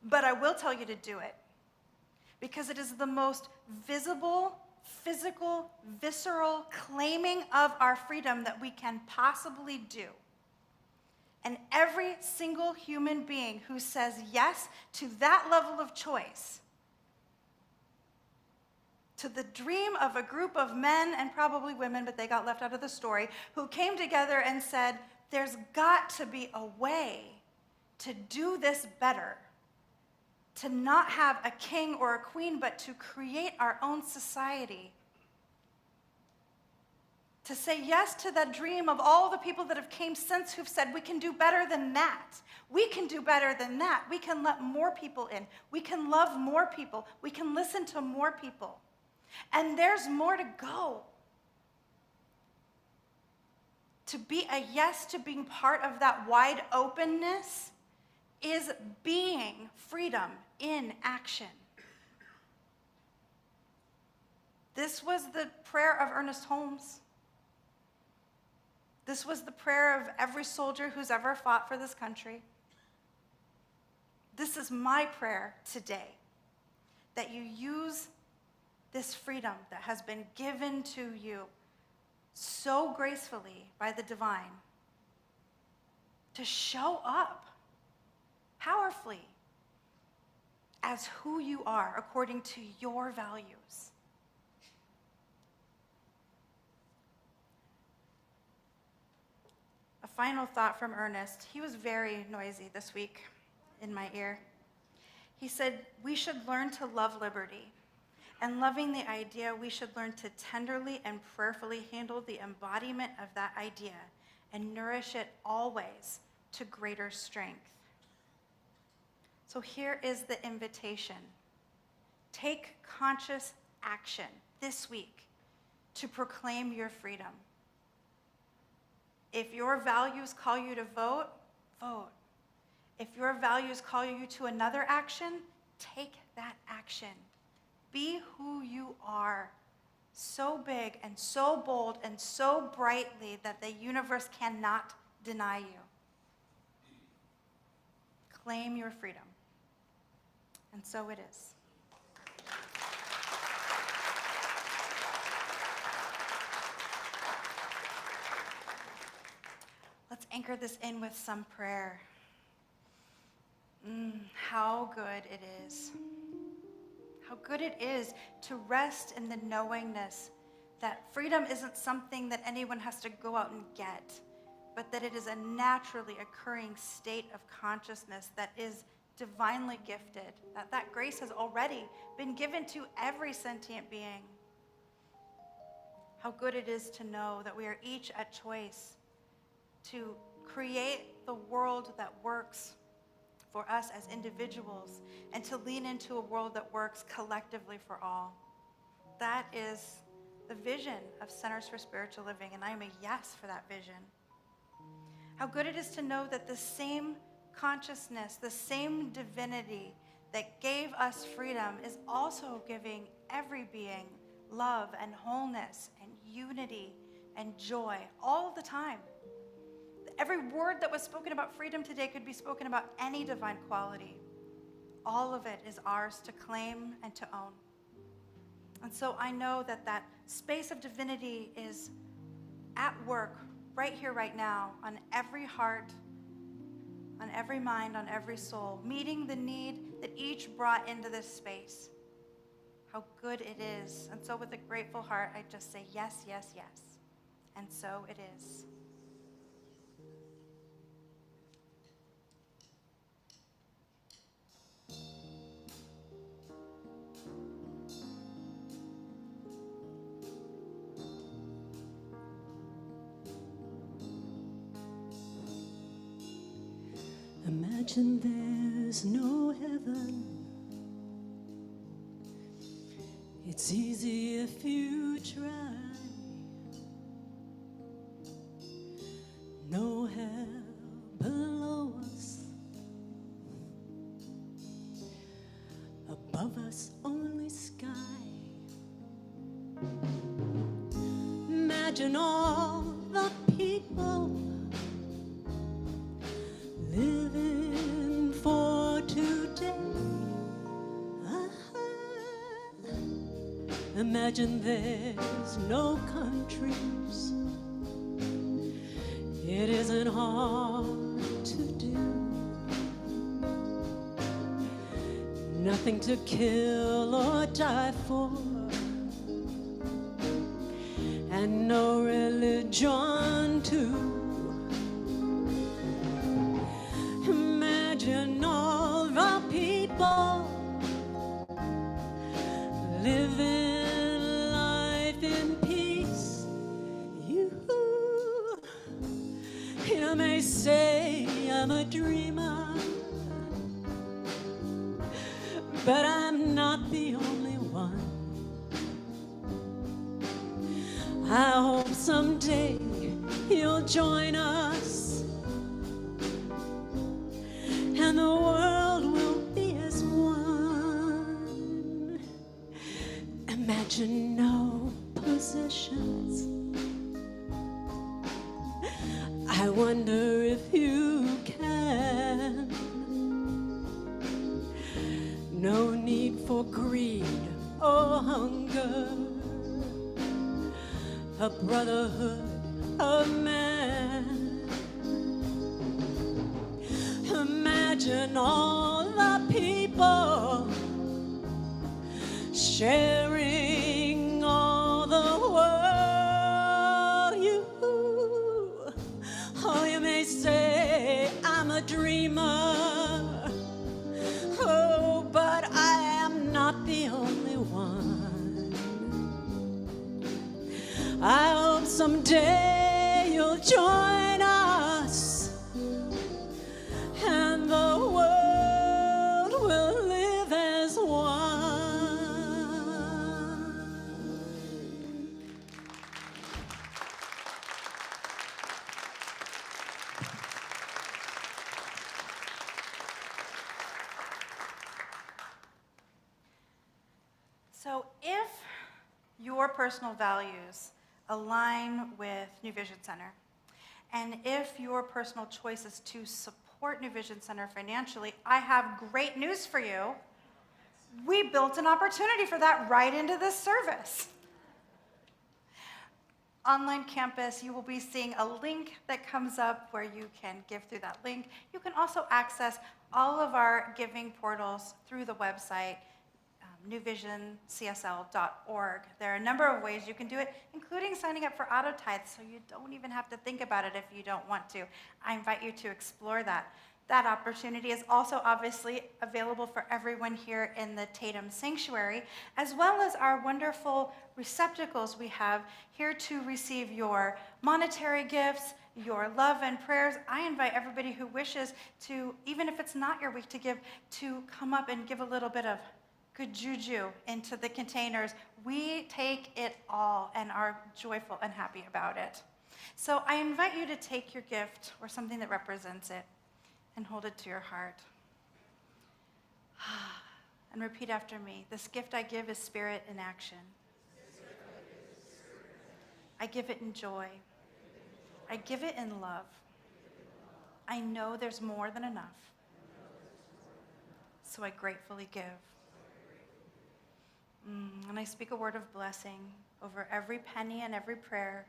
But I will tell you to do it, because it is the most visible, physical, visceral claiming of our freedom that we can possibly do. And every single human being who says yes to that level of choice, to the dream of a group of men and probably women, but they got left out of the story, who came together and said, there's got to be a way to do this better, to not have a king or a queen, but to create our own society. To say yes to that dream of all the people that have came since who've said, we can do better than that. We can do better than that. We can let more people in. We can love more people. We can listen to more people. And there's more to go. To be a yes to being part of that wide openness is being freedom in action. This was the prayer of Ernest Holmes. This was the prayer of every soldier who's ever fought for this country. This is my prayer today, that you use this freedom that has been given to you so gracefully by the divine to show up powerfully as who you are according to your values. A final thought from Ernest. He was very noisy this week in my ear. He said, we should learn to love liberty. And loving the idea, we should learn to tenderly and prayerfully handle the embodiment of that idea and nourish it always to greater strength. So here is the invitation. Take conscious action this week to proclaim your freedom. If your values call you to vote, vote. If your values call you to another action, take that action. Be who you are, so big and so bold and so brightly that the universe cannot deny you. Claim your freedom. And so it is. Let's anchor this in with some prayer. How good it is. How good it is to rest in the knowingness that freedom isn't something that anyone has to go out and get, but that it is a naturally occurring state of consciousness that is divinely gifted, that grace has already been given to every sentient being. How good it is to know that we are each at choice to create the world that works for us as individuals and to lean into a world that works collectively for all. That is the vision of Centers for Spiritual Living, and I am a yes for that vision. How good it is to know that the same consciousness, the same divinity that gave us freedom is also giving every being love and wholeness and unity and joy all the time. Every word that was spoken about freedom today could be spoken about any divine quality. All of it is ours to claim and to own. And so I know that that space of divinity is at work right here, right now, on every heart, on every mind, on every soul, meeting the need that each brought into this space. How good it is. And so with a grateful heart, I just say yes, yes, yes. And so it is. Imagine there's no heaven. It's easy if you try. No hell below us. Above us only sky. Imagine all the people living for today. Imagine there's no countries. It isn't hard to do. Nothing to kill or die for, and no religion too. Imagine all the people living life in peace. You may say I'm a dreamer, but I'm not the only one. I hope someday you'll join us, and the world will be as one. Imagine no possessions. I wonder if you can. No need for greed or hunger. A brotherhood of man. Imagine all the people sharing all the world. You may say I'm a dreamer. Oh, but I am not the only one. day you'll join us, and the world will live as one. So if your personal values align with New Vision Center, and if your personal choice is to support New Vision Center financially, I have great news for you. We built an opportunity for that right into this service. Online campus, you will be seeing a link that comes up where you can give through that link. You can also access all of our giving portals through the website, newvisioncsl.org. There are a number of ways you can do it, including signing up for auto tithes, so you don't even have to think about it if you don't want to. I invite you to explore that. That opportunity is also obviously available for everyone here in the Tatum Sanctuary, as well as our wonderful receptacles we have here to receive your monetary gifts, your love and prayers. I invite everybody who wishes to, even if it's not your week to give, to come up and give a little bit of good juju into the containers. We take it all and are joyful and happy about it. So I invite you to take your gift or something that represents it and hold it to your heart. And repeat after me. This gift I give is spirit in action. I give it in joy. I give it in love. I know there's more than enough. So I gratefully give. And I speak a word of blessing over every penny and every prayer,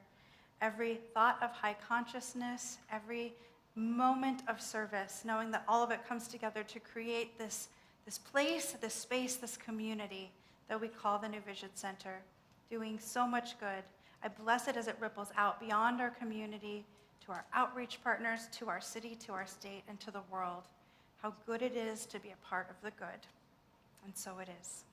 every thought of high consciousness, every moment of service, knowing that all of it comes together to create this place, this space, this community that we call the New Vision Center, doing so much good. I bless it as it ripples out beyond our community, to our outreach partners, to our city, to our state, and to the world. How good it is to be a part of the good. And so it is.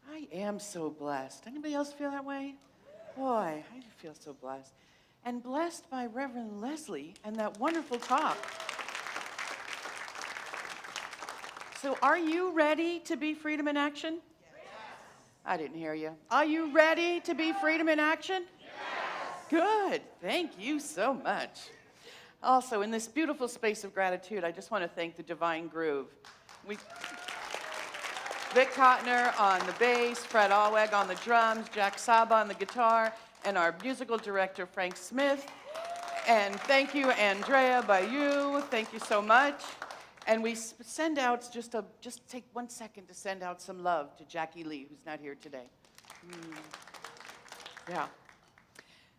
I am so blessed. Anybody else feel that way? Boy, I feel so blessed. And blessed by Reverend Lezli and that wonderful talk. So are you ready to be freedom in action? Yes. I didn't hear you. Are you ready to be freedom in action? Yes. Good. Thank you so much. Also, in this beautiful space of gratitude, I just want to thank the Divine Groove. Vic Kottner on the bass, Fred Alweg on the drums, Jack Saba on the guitar, and our musical director, Frank Smith. And thank you, Andrea Bayou. Thank you so much. And we send out, just take 1 second to send out some love to Jackie Lee, who's not here today. Yeah.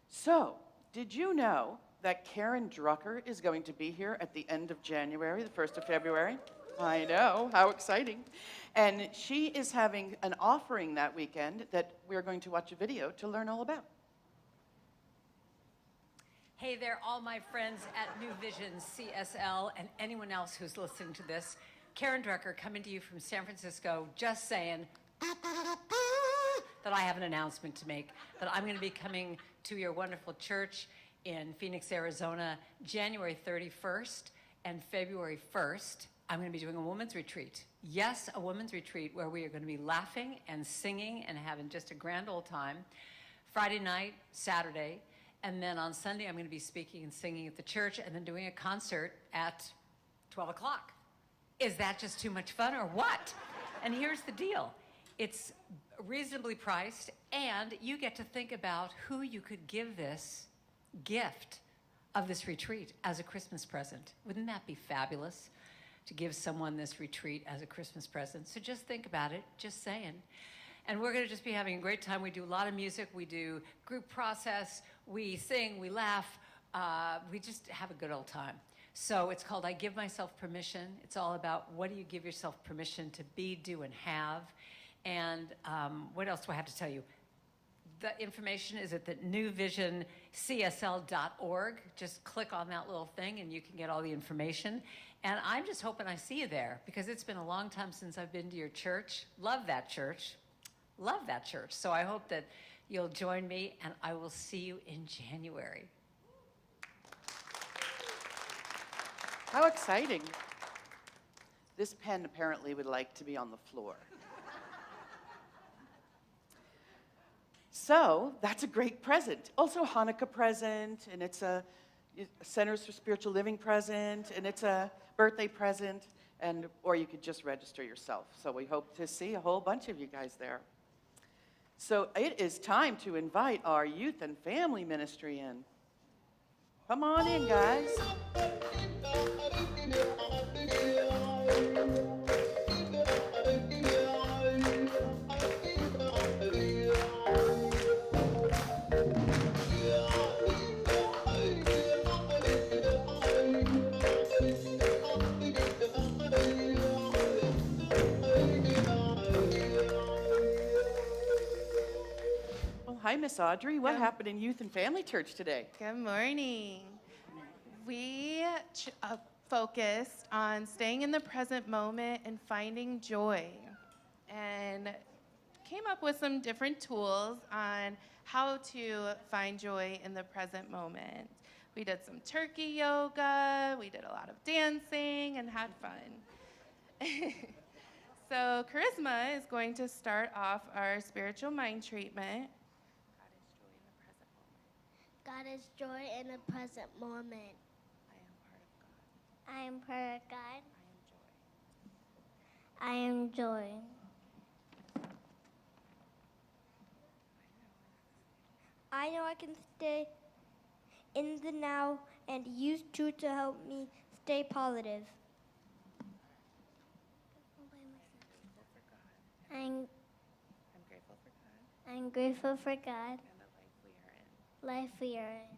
So, did you know that Karen Drucker is going to be here at the end of January, the 1st of February? I know, how exciting. And she is having an offering that weekend that we're going to watch a video to learn all about. Hey there, all my friends at New Vision CSL and anyone else who's listening to this. Karen Drucker coming to you from San Francisco, just saying that I have an announcement to make, that I'm going to be coming to your wonderful church in Phoenix, Arizona, January 31st and February 1st. I'm going to be doing a women's retreat. Yes, a women's retreat where we are going to be laughing and singing and having just a grand old time. Friday night, Saturday, and then on Sunday I'm going to be speaking and singing at the church and then doing a concert at 12 o'clock. Is that just too much fun or what? And here's the deal. It's reasonably priced, and you get to think about who you could give this gift of this retreat as a Christmas present. Wouldn't that be fabulous to give someone this retreat as a Christmas present? So just think about it, just saying. And we're going to just be having a great time. We do a lot of music. We do group process. We sing. We laugh. We just have a good old time. So it's called I Give Myself Permission. It's all about what do you give yourself permission to be, do, and have. And what else do I have to tell you? The information is at the newvisioncsl.org. Just click on that little thing and you can get all the information. And I'm just hoping I see you there because it's been a long time since I've been to your church. Love that church. Love that church. So I hope that you'll join me, and I will see you in January. How exciting. This pen apparently would like to be on the floor. So that's a great present. Also a Hanukkah present, and it's a Centers for Spiritual Living present, and it's a birthday present, or you could just register yourself. So we hope to see a whole bunch of you guys there. So it is time to invite our youth and family ministry in. Come on in, guys. Hi, Miss Audrey. What happened in Youth and Family Church today? Good morning. We focused on staying in the present moment and finding joy, and came up with some different tools on how to find joy in the present moment. We did some turkey yoga, we did a lot of dancing, and had fun. So Charisma is going to start off our spiritual mind treatment. God is joy in the present moment. I am part of God. I am part of God. I am joy. I am joy. I know I can stay in the now and use truth to help me stay positive. I'm grateful for God. I'm grateful for God. And the life we are in. Life we are in.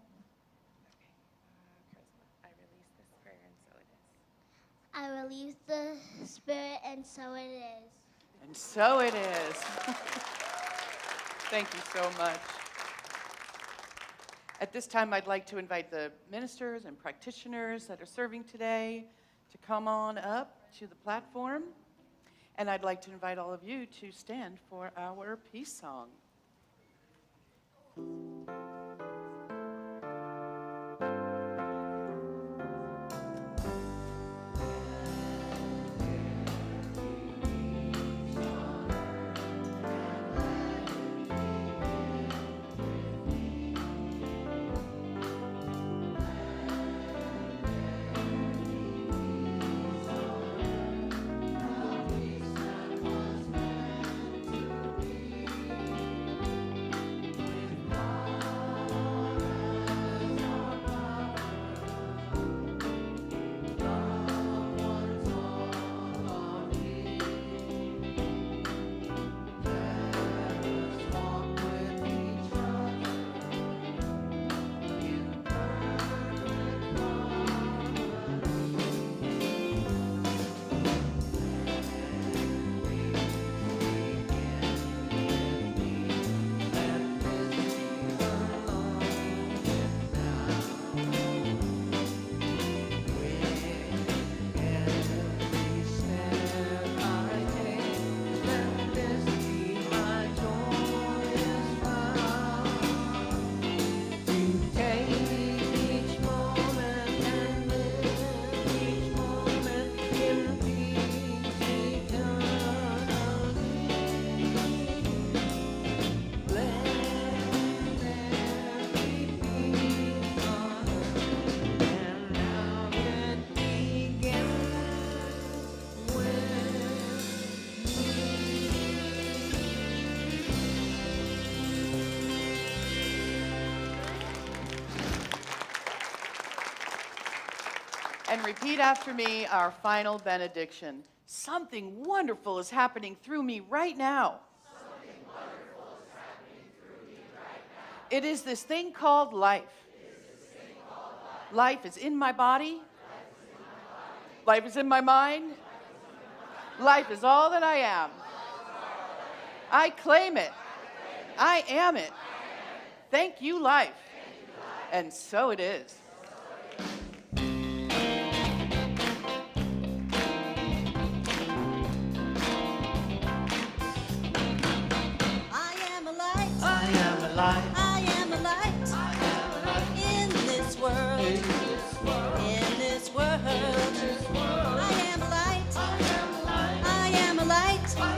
Okay, Charisma, I release this prayer, and so it is. I release the Spirit, and so it is. And so it is. Thank you so much. At this time, I'd like to invite the ministers and practitioners that are serving today to come on up to the platform. And I'd like to invite all of you to stand for our peace song. and repeat after me our final benediction. Something wonderful is happening through me right now. Something wonderful is happening through me right now. It is this thing called life. Life is in my body. Life is in my mind. Life is all that I am. I claim it. I am it. Thank you, life. And so it is. I am a light. I am a light. I am a light. I am a light. In this world. In this world. In this world. In this world. I am a light. I am a light. I am a light. I